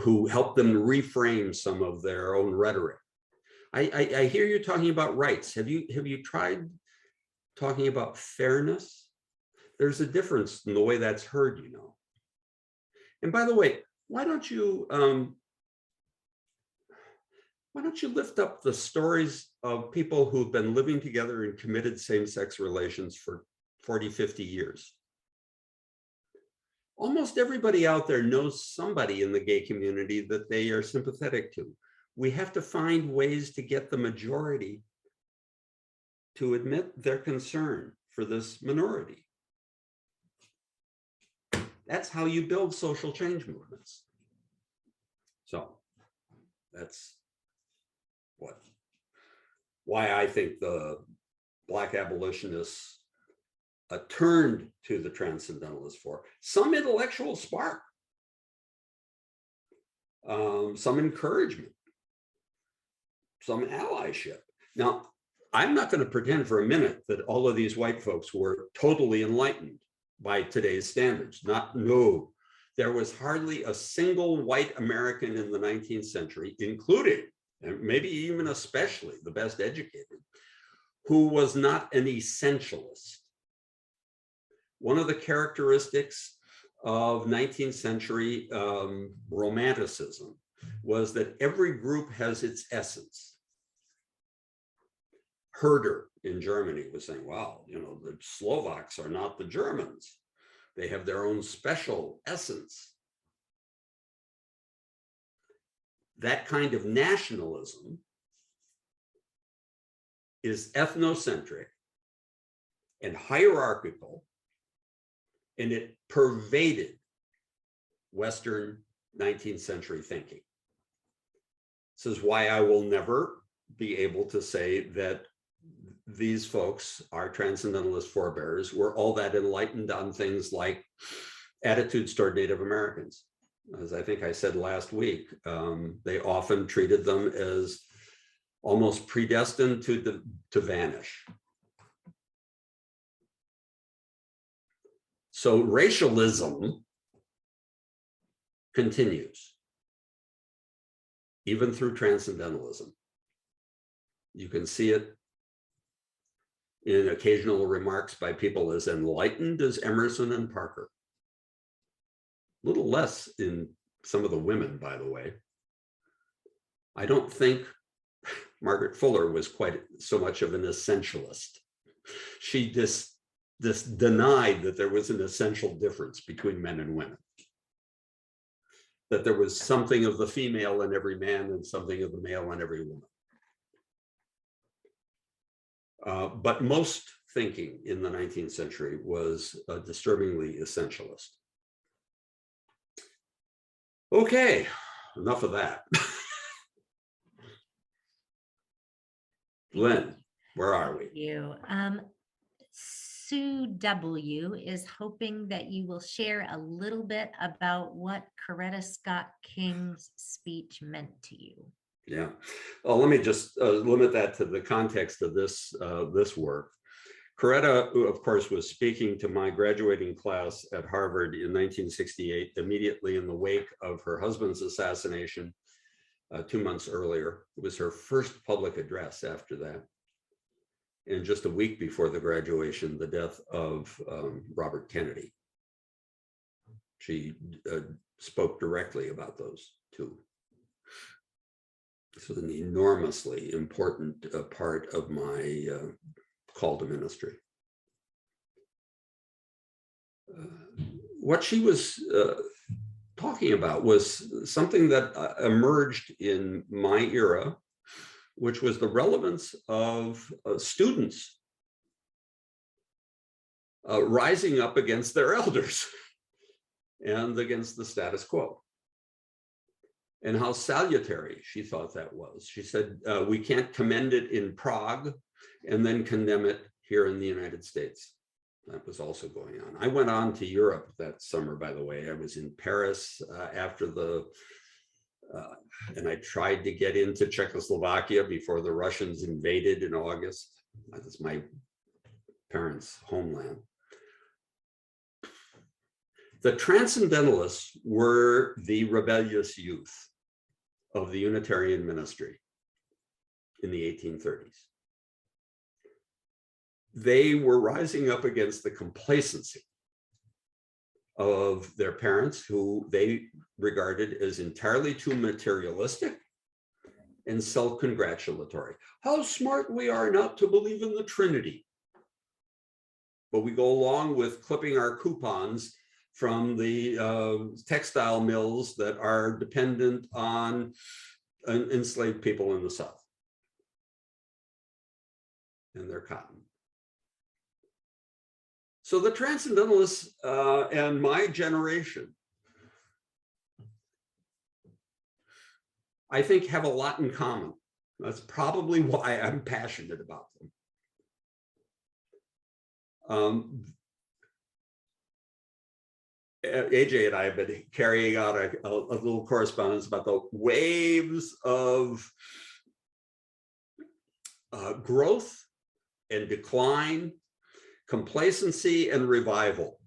who helped them reframe some of their own rhetoric. I hear you talking about rights. Have you tried talking about fairness? There's a difference in the way that's heard, you know. And by the way, why don't you lift up the stories of people who've been living together in committed same-sex relations for 40, 50 years? Almost everybody out there knows somebody in the gay community that they are sympathetic to. We have to find ways to get the majority to admit their concern for this minority. That's how you build social change movements. So that's why I think the Black abolitionists turned to the Transcendentalists for some intellectual spark, some encouragement, some allyship. Now, I'm not going to pretend for a minute that all of these white folks were totally enlightened by today's standards. No. There was hardly a single white American in the 19th century, including, and maybe even especially the best educated, who was not an essentialist. One of the characteristics of 19th century Romanticism was that every group has its essence. Herder in Germany was saying, wow, you know, the Slovaks are not the Germans. They have their own special essence. That kind of nationalism is ethnocentric and hierarchical, and it pervaded Western 19th century thinking. This is why I will never be able to say that these folks, our Transcendentalist forebears, were all that enlightened on things like attitudes toward Native Americans. As I think I said last week, they often treated them as almost predestined to vanish. So racialism continues, even through Transcendentalism. You can see it in occasional remarks by people as enlightened as Emerson and Parker. A little less in some of the women, by the way. I don't think Margaret Fuller was quite so much of an essentialist. She just denied that there was an essential difference between men and women. That there was something of the female in every man and something of the male in every woman. But most thinking in the 19th century was disturbingly essentialist. Okay, enough of that. Lynn, where are we? Sue W. is hoping that you will share a little bit about what Coretta Scott King's speech meant to you. Yeah. Well, let me just limit that to the context of this work. Coretta, who of course was speaking to my graduating class at Harvard in 1968, immediately in the wake of her husband's assassination 2 months earlier. It was her first public address after that. And just a week before the graduation, the death of Robert Kennedy. She spoke directly about those two. So an enormously important part of my call to ministry. What she was talking about was something that emerged in my era, which was the relevance of students rising up against their elders and against the status quo. And how salutary she thought that was. She said, we can't commend it in Prague and then condemn it here in the United States. That was also going on. I went on to Europe that summer, by the way. I was in Paris after the, and I tried to get into Czechoslovakia before the Russians invaded in August. That's my parents' homeland. The Transcendentalists were the rebellious youth of the Unitarian ministry in the 1830s. They were rising up against the complacency of their parents, who they regarded as entirely too materialistic and self-congratulatory. How smart we are not to believe in the Trinity. But we go along with clipping our coupons from the textile mills that are dependent on enslaved people in the South and their cotton. So the Transcendentalists and my generation, I think, have a lot in common. That's probably why I'm passionate about them. AJ and I have been carrying out a little correspondence about the waves of growth and decline, complacency and revival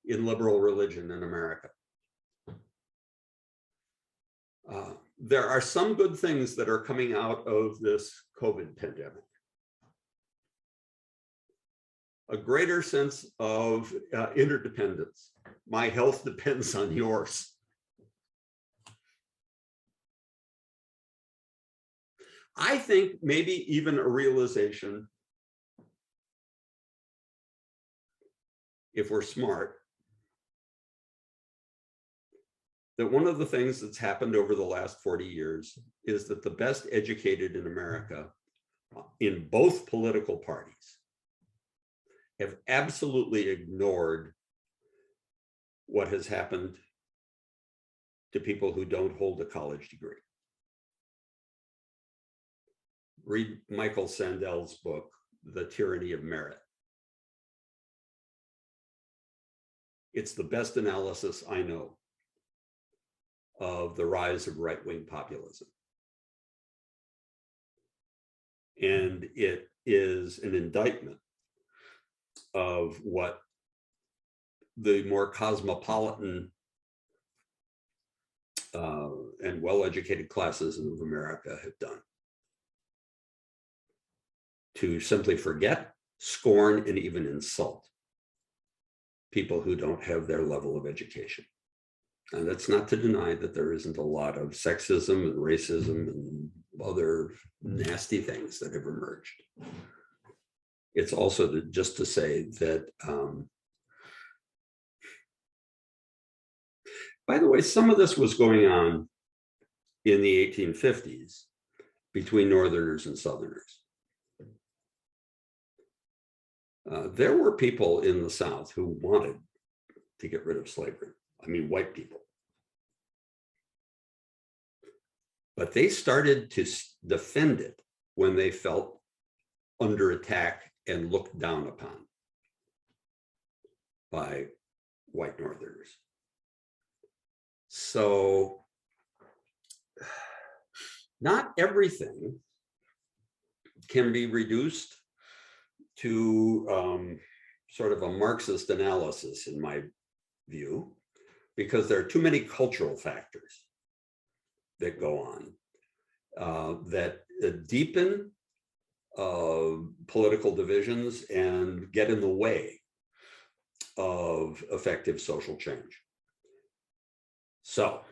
in liberal religion in America. There are some good things that are coming out of this COVID pandemic. A greater sense of interdependence. My health depends on yours. I think maybe even a realization, if we're smart, that one of the things that's happened over the last 40 years is that the best educated in America, in both political parties, have absolutely ignored what has happened to people who don't hold a college degree. Read Michael Sandel's book, The Tyranny of Merit. It's the best analysis I know of the rise of right-wing populism. And it is an indictment of what the more cosmopolitan and well-educated classes of America have done. To simply forget, scorn, and even insult people who don't have their level of education. And that's not to deny that there isn't a lot of sexism and racism and other nasty things that have emerged. It's also just to say that, by the way, some of this was going on in the 1850s between Northerners and Southerners. There were people in the South who wanted to get rid of slavery. I mean, white people. But they started to defend it when they felt under attack and looked down upon by white Northerners. So not everything can be reduced to sort of a Marxist analysis, in my view, because there are too many cultural factors that go on that deepen political divisions and get in the way of effective social change. So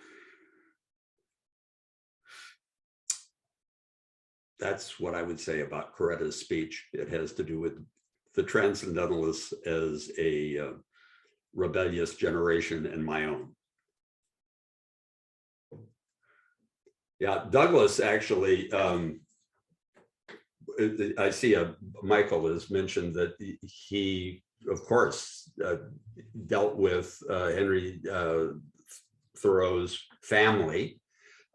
that's what I would say about Coretta's speech. It has to do with the Transcendentalists as a rebellious generation and my own. Yeah, Douglas actually, I see Michael has mentioned that he, of course, dealt with Henry Thoreau's family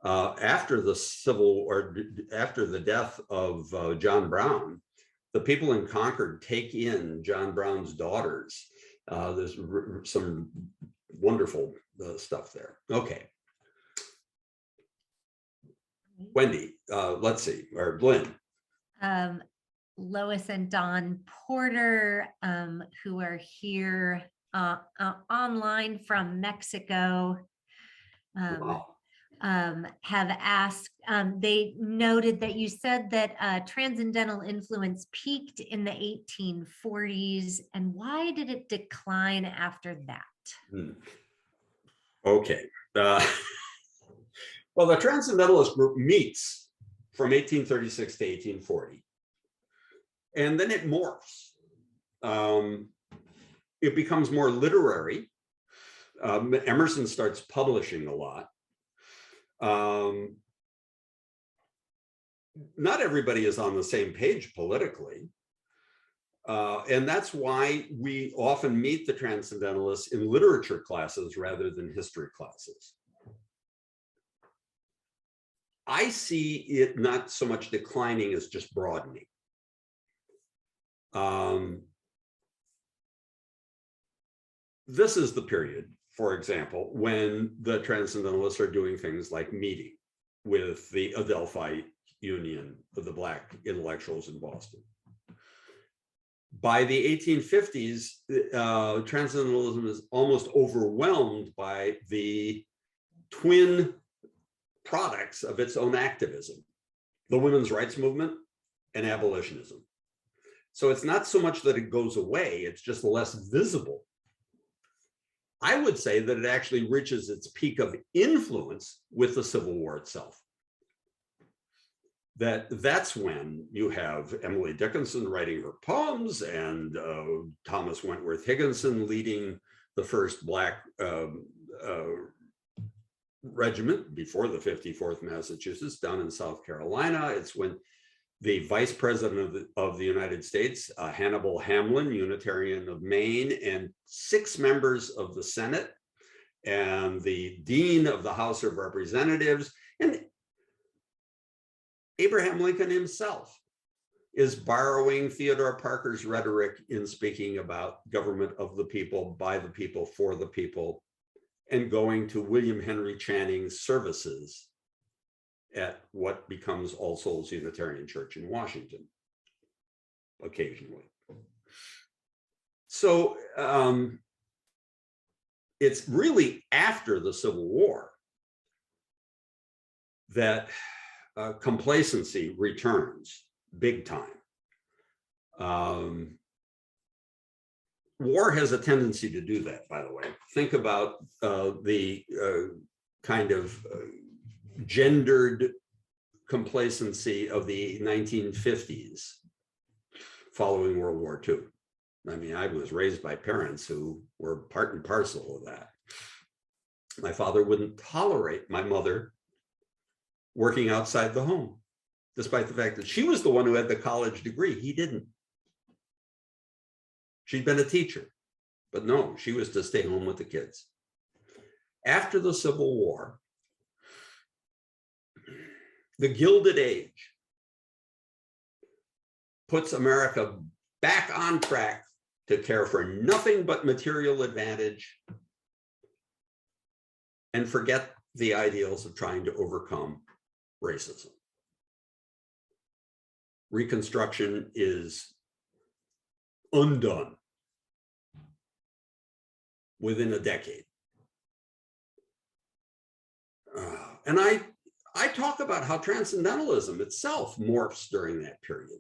after the after the death of John Brown. The people in Concord take in John Brown's daughters. There's some wonderful stuff there. Okay. Wendy, let's see, or Lynn. Lois and Don Porter, who are here online from Mexico, Wow. have asked, they noted that you said that transcendental influence peaked in the 1840s, and why did it decline after that? Okay. Well, the Transcendentalist group meets from 1836 to 1840, and then it morphs. It becomes more literary. Emerson starts publishing a lot. Not everybody is on the same page politically. And that's why we often meet the Transcendentalists in literature classes rather than history classes. I see it not so much declining as just broadening. This is the period, for example, when the Transcendentalists are doing things like meeting with the Adelphi Union of the Black intellectuals in Boston. By the 1850s, Transcendentalism is almost overwhelmed by the twin products of its own activism, the women's rights movement and abolitionism. So it's not so much that it goes away, it's just less visible. I would say that it actually reaches its peak of influence with the Civil War itself. That's when you have Emily Dickinson writing her poems and Thomas Wentworth Higginson leading the first Black regiment before the 54th Massachusetts down in South Carolina. It's when the Vice President of the United States, Hannibal Hamlin, Unitarian of Maine, and 6 members of the Senate and the Dean of the House of Representatives, and Abraham Lincoln himself is borrowing Theodore Parker's rhetoric in speaking about government of the people, by the people, for the people, and going to William Henry Channing's services at what becomes All Souls Unitarian Church in Washington, occasionally. So it's really after the Civil War that complacency returns big time. War has a tendency to do that, by the way. Think about the kind of gendered complacency of the 1950s following World War II. I mean, I was raised by parents who were part and parcel of that. My father wouldn't tolerate my mother working outside the home, despite the fact that she was the one who had the college degree. He didn't. She'd been a teacher, but no, she was to stay home with the kids. After the Civil War, the Gilded Age puts America back on track to care for nothing but material advantage and forget the ideals of trying to overcome racism. Reconstruction is undone within a decade. And I talk about how Transcendentalism itself morphs during that period.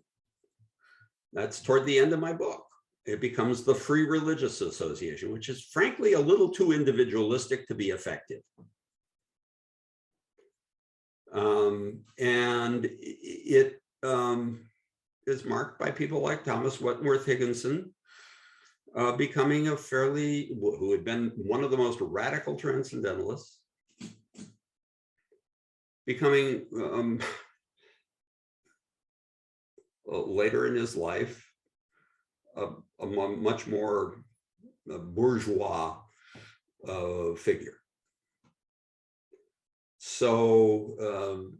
That's toward the end of my book. It becomes the Free Religious Association, which is frankly a little too individualistic to be effective. And it is marked by people like Thomas Wentworth Higginson, becoming who had been one of the most radical transcendentalists, becoming later in his life a much more bourgeois figure. So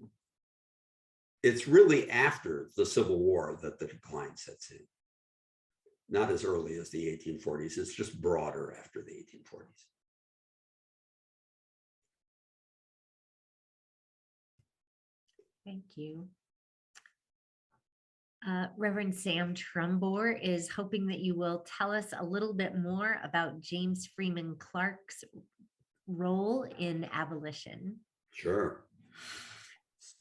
it's really after the Civil War that the decline sets in. Not as early as the 1840s, it's just broader after the 1840s. Thank you. Reverend Sam Trumbore is hoping that you will tell us a little bit more about James Freeman Clarke's role in abolition. Sure.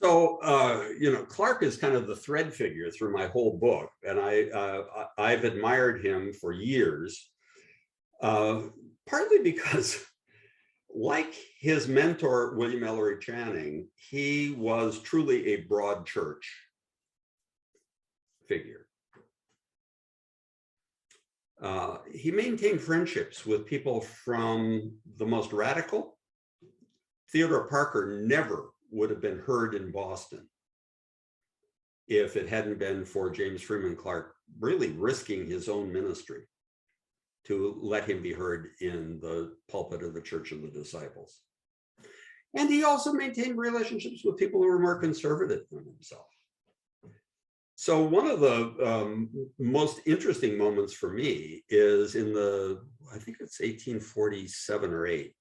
So, Clarke is kind of the thread figure through my whole book, and I've admired him for years, partly because, like his mentor, William Ellery Channing, he was truly a broad church figure. He maintained friendships with people from the most radical. Theodore Parker never would have been heard in Boston if it hadn't been for James Freeman Clarke really risking his own ministry to let him be heard in the pulpit of the Church of the Disciples. And he also maintained relationships with people who were more conservative than himself. So one of the most interesting moments for me is in I think it's 1847 or 8,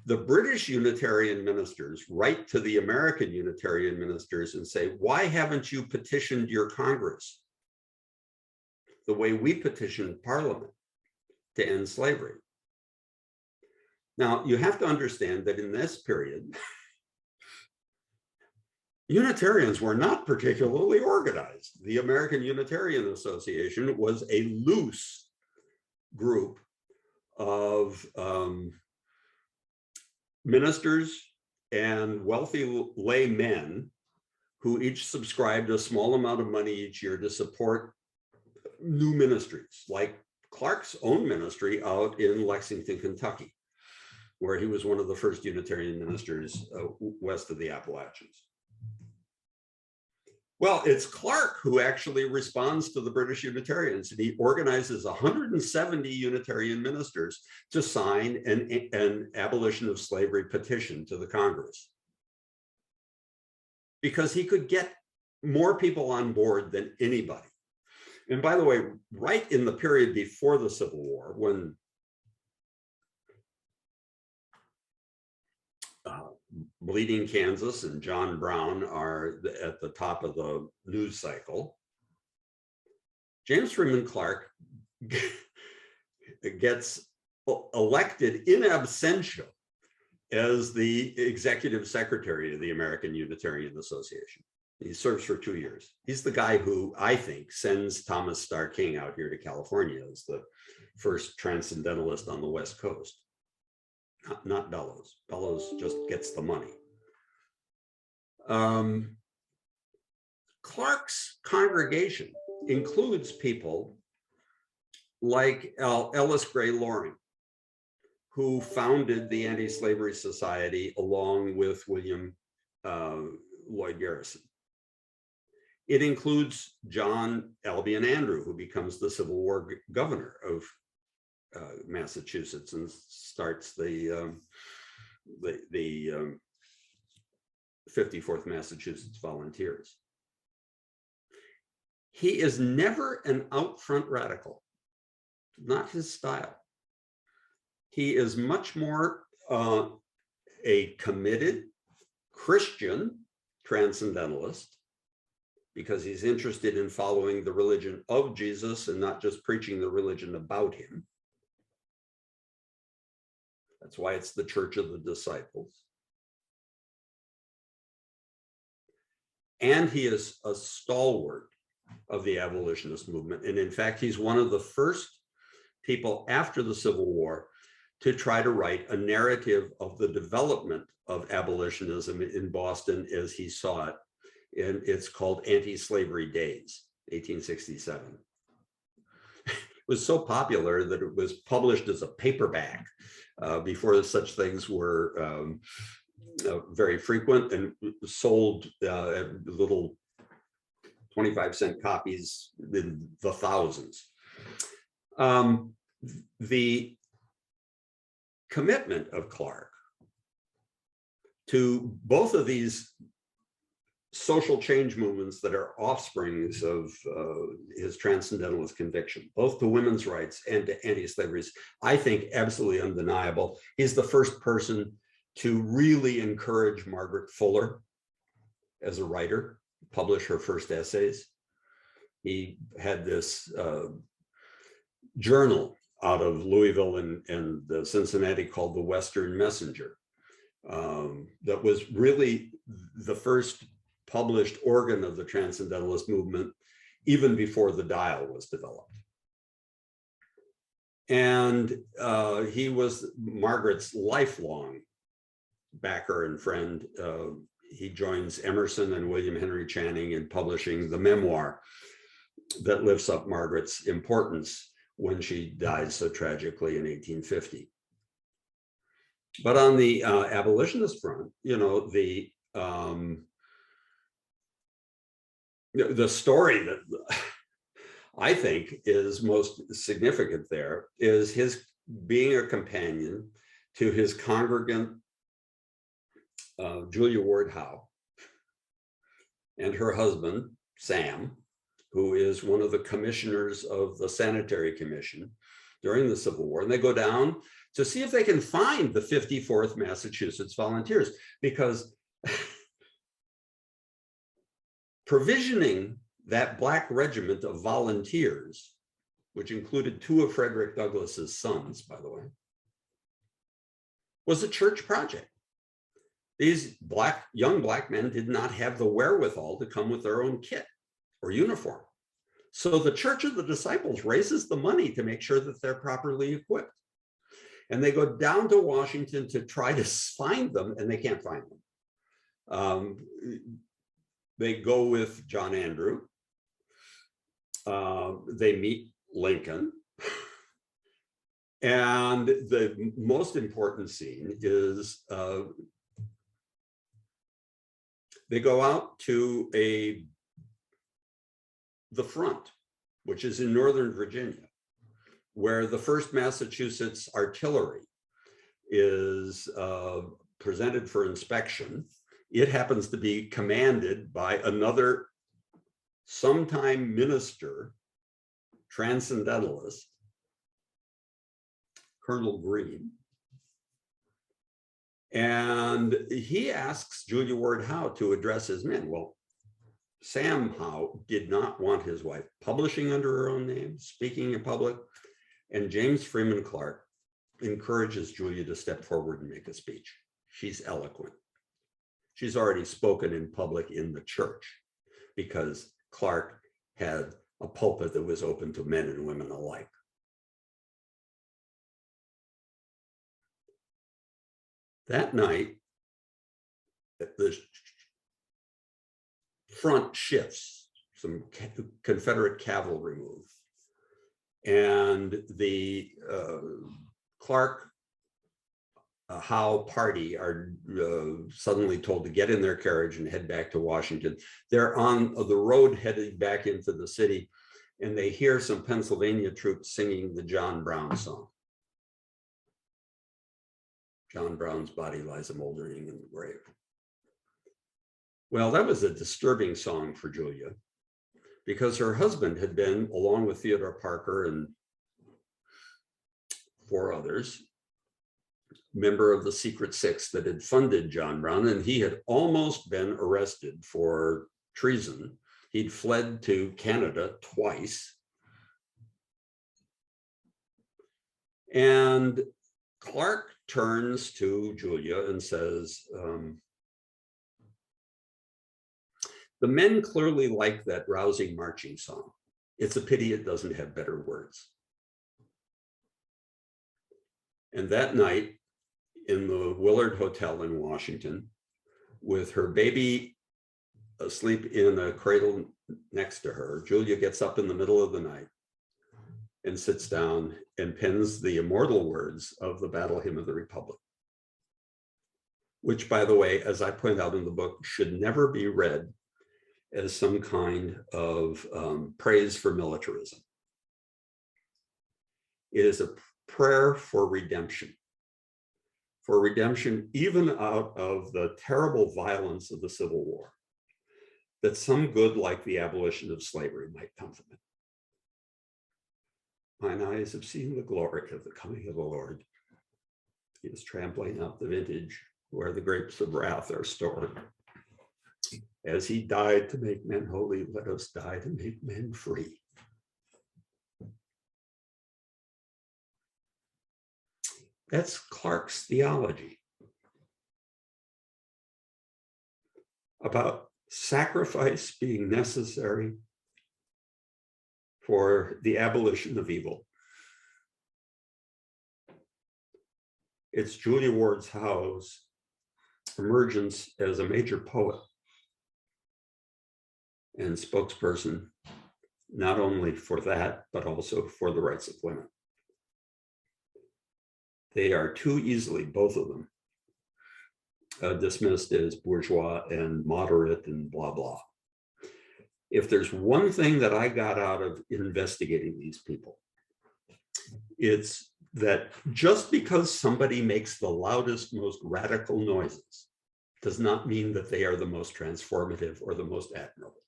the British Unitarian ministers write to the American Unitarian ministers and say, why haven't you petitioned your Congress the way we petitioned Parliament to end slavery? Now, you have to understand that in this period, Unitarians were not particularly organized. The American Unitarian Association was a loose group of ministers and wealthy laymen who each subscribed a small amount of money each year to support new ministries, like Clarke's own ministry out in Lexington, Kentucky, where he was one of the first Unitarian ministers west of the Appalachians. Well, it's Clarke who actually responds to the British Unitarians, and he organizes 170 Unitarian ministers to sign an abolition of slavery petition to the Congress, because he could get more people on board than anybody. And by the way, right in the period before the Civil War, when Bleeding Kansas and John Brown are at the top of the news cycle, James Freeman Clarke gets elected in absentia as the executive secretary of the American Unitarian Association. He serves for 2 years. He's the guy who, I think, sends Thomas Starr King out here to California as the first transcendentalist on the West Coast. Not Bellows. Bellows just gets the money. Clarke's congregation includes people like Ellis Gray Loring, who founded the Anti-Slavery Society along with William Lloyd Garrison. It includes John Albion Andrew, who becomes the Civil War governor of Massachusetts and starts the 54th Massachusetts Volunteers. He is never an out front radical, not his style. He is much more a committed Christian transcendentalist because he's interested in following the religion of Jesus and not just preaching the religion about him. That's why it's the Church of the Disciples. And he is a stalwart of the abolitionist movement. And in fact, he's one of the first people after the Civil War to try to write a narrative of the development of abolitionism in Boston as he saw it. And it's called Anti-Slavery Days, 1867. It was so popular that it was published as a paperback before such things were very frequent, and sold at little 25-cent copies in the thousands. The commitment of Clark to both of these social change movements that are offsprings of his transcendentalist conviction, both to women's rights and to anti-slavery, I think absolutely undeniable. He's the first person to really encourage Margaret Fuller as a writer, publish her first essays. He had this journal out of Louisville and Cincinnati called the Western Messenger. That was really the first published organ of the Transcendentalist movement, even before the Dial was developed. And he was Margaret's lifelong backer and friend. He joins Emerson and William Henry Channing in publishing the memoir that lifts up Margaret's importance when she dies so tragically in 1850. But on the abolitionist front, you know, the story that I think is most significant there is his being a companion to his congregant, Julia Ward Howe, and her husband, Sam, who is one of the commissioners of the Sanitary Commission during the Civil War. And they go down to see if they can find the 54th Massachusetts Volunteers, because provisioning that Black regiment of volunteers, which included 2 of Frederick Douglass's sons, by the way, was a church project. These young black men did not have the wherewithal to come with their own kit or uniform. So the Church of the Disciples raises the money to make sure that they're properly equipped. And they go down to Washington to try to find them, and they can't find them. They go with John Andrew. They meet Lincoln. And the most important scene is they go out to the front, which is in Northern Virginia, where the 1st Massachusetts Artillery is presented for inspection. It happens to be commanded by another sometime minister, Transcendentalist, Colonel Greene. And he asks Julia Ward Howe to address his men. Well, Sam Howe did not want his wife publishing under her own name, speaking in public, and James Freeman Clark encourages Julia to step forward and make a speech. She's eloquent. She's already spoken in public in the church because Clark had a pulpit that was open to men and women alike. That night, the front shifts, some Confederate cavalry move, and the Clark Howe party are suddenly told to get in their carriage and head back to Washington. They're on the road heading back into the city, and they hear some Pennsylvania troops singing the John Brown song. John Brown's body lies a moldering in the grave. Well, that was a disturbing song for Julia, because her husband had been, along with Theodore Parker and 4 others, member of the Secret Six that had funded John Brown, and he had almost been arrested for treason He'd fled to Canada twice. And Clark turns to Julia and says, the men clearly like that rousing marching song. It's a pity it doesn't have better words. And that night in the Willard Hotel in Washington, with her baby asleep in a cradle next to her, Julia gets up in the middle of the night and sits down and pens the immortal words of the Battle Hymn of the Republic, which, by the way, as I point out in the book, should never be read as some kind of praise for militarism. It is a prayer for redemption even out of the terrible violence of the Civil War, that some good like the abolition of slavery might come from it. Mine eyes have seen the glory of the coming of the Lord. He is trampling out the vintage where the grapes of wrath are stored. As he died to make men holy, let us die to make men free. That's Clark's theology about sacrifice being necessary for the abolition of evil. It's Julia Ward Howe's emergence as a major poet and spokesperson, not only for that, but also for the rights of women. They are too easily, both of them, dismissed as bourgeois and moderate and blah, blah. If there's one thing that I got out of investigating these people, it's that just because somebody makes the loudest, most radical noises does not mean that they are the most transformative or the most admirable.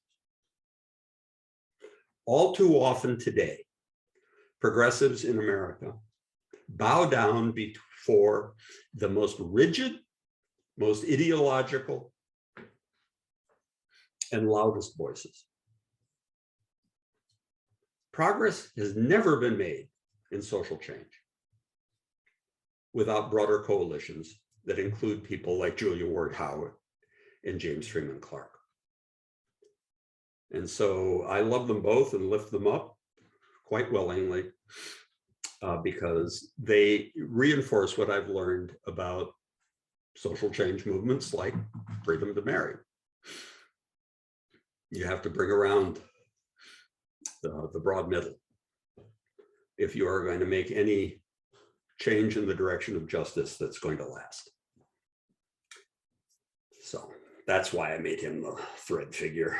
All too often today, progressives in America bow down before the most rigid, most ideological, and loudest voices. Progress has never been made in social change without broader coalitions that include people like Julia Ward Howe and James Freeman Clark. And so I love them both and lift them up quite willingly because they reinforce what I've learned about social change movements like freedom to marry. You have to bring around the broad middle if you are going to make any change in the direction of justice that's going to last. So that's why I made him the thread figure.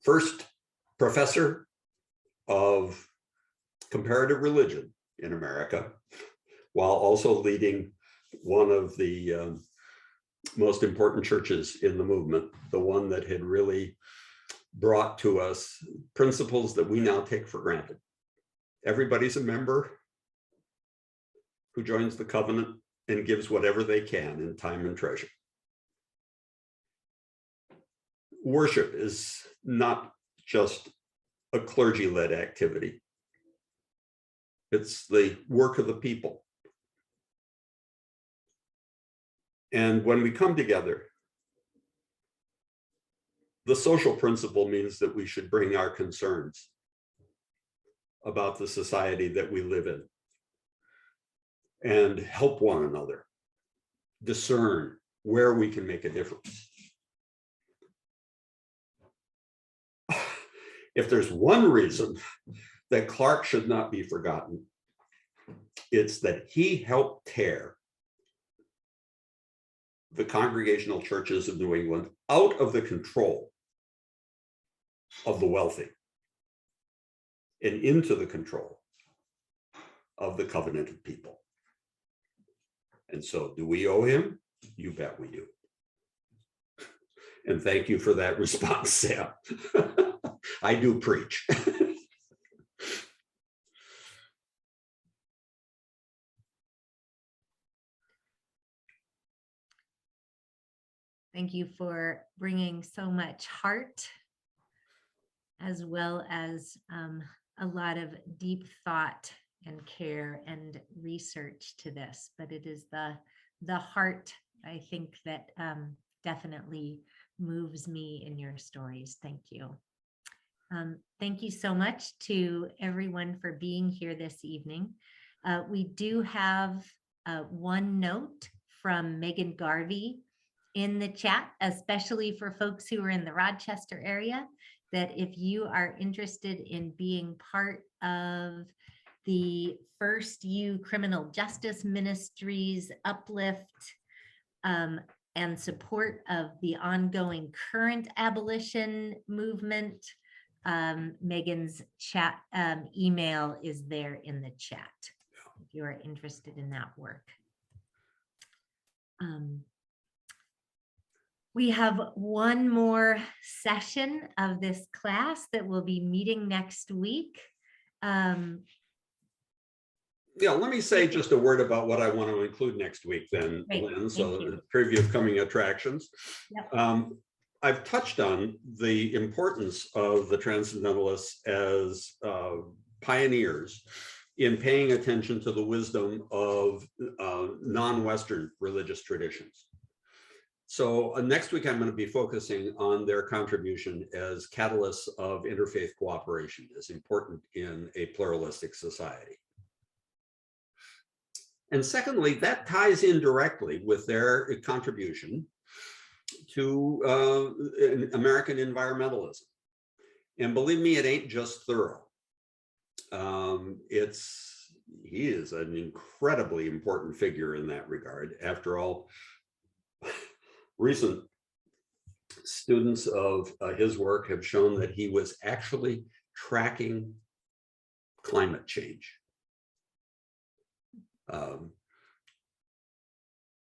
First professor of comparative religion in America, while also leading one of the most important churches in the movement, the one that had really brought to us principles that we now take for granted. Everybody's a member who joins the covenant and gives whatever they can in time and treasure. Worship is not just a clergy-led activity. It's the work of the people. And when we come together, the social principle means that we should bring our concerns about the society that we live in and help one another discern where we can make a difference. If there's one reason that Clark should not be forgotten, it's that he helped tear the congregational churches of New England out of the control of the wealthy and into the control of the covenanted people. And so do we owe him? You bet we do. And thank you for that response, Sam. I do preach. Thank you for bringing so much heart, as well as a lot of deep thought and care and research to this. But it is the heart, I think, that definitely moves me in your stories. Thank you. Thank you so much to everyone for being here this evening. We do have one note from Megan Garvey in the chat, especially for folks who are in the Rochester area, that if you are interested in being part of the First U Criminal Justice Ministries uplift and support of the ongoing current abolition movement, Megan's chat email is there in the chat if you are interested in that work. We have one more session of this class that will be meeting next week. Yeah, let me say just a word about what I want to include next week then, Lynn, so the preview of coming attractions. Yep. I've touched on the importance of the Transcendentalists as pioneers in paying attention to the wisdom of non-Western religious traditions. So next week, I'm going to be focusing on their contribution as catalysts of interfaith cooperation is important in a pluralistic society. And secondly, that ties in directly with their contribution to American environmentalism. And believe me, it ain't just thorough. He is an incredibly important figure in that regard. After all, recent students of his work have shown that he was actually tracking climate change.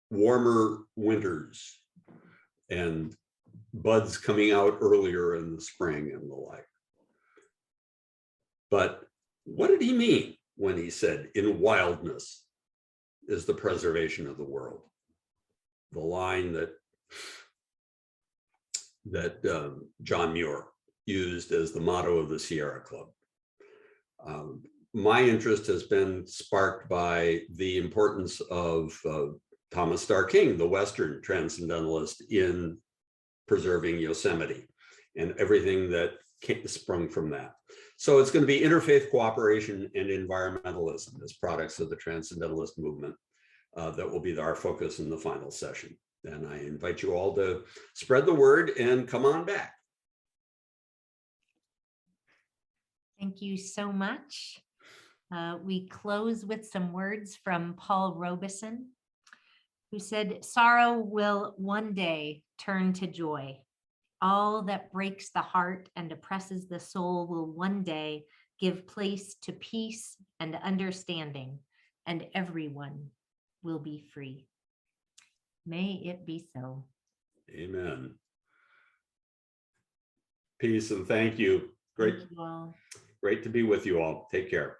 Warmer winters and buds coming out earlier in the spring and the like. But what did he mean when he said, "In wildness is the preservation of the world"? The line that John Muir used as the motto of the Sierra Club. My interest has been sparked by the importance of Thomas Starr King, the Western Transcendentalist, in preserving Yosemite and everything that sprung from that. So it's going to be interfaith cooperation and environmentalism as products of the Transcendentalist movement that will be our focus in the final session. And I invite you all to spread the word and come on back. Thank you so much. We close with some words from Paul Robeson, who said, "Sorrow will one day turn to joy. All that breaks the heart and oppresses the soul will one day give place to peace and understanding, and everyone will be free." May it be so. Amen. Peace and thank you. Great, thank you all. Great to be with you all. Take care.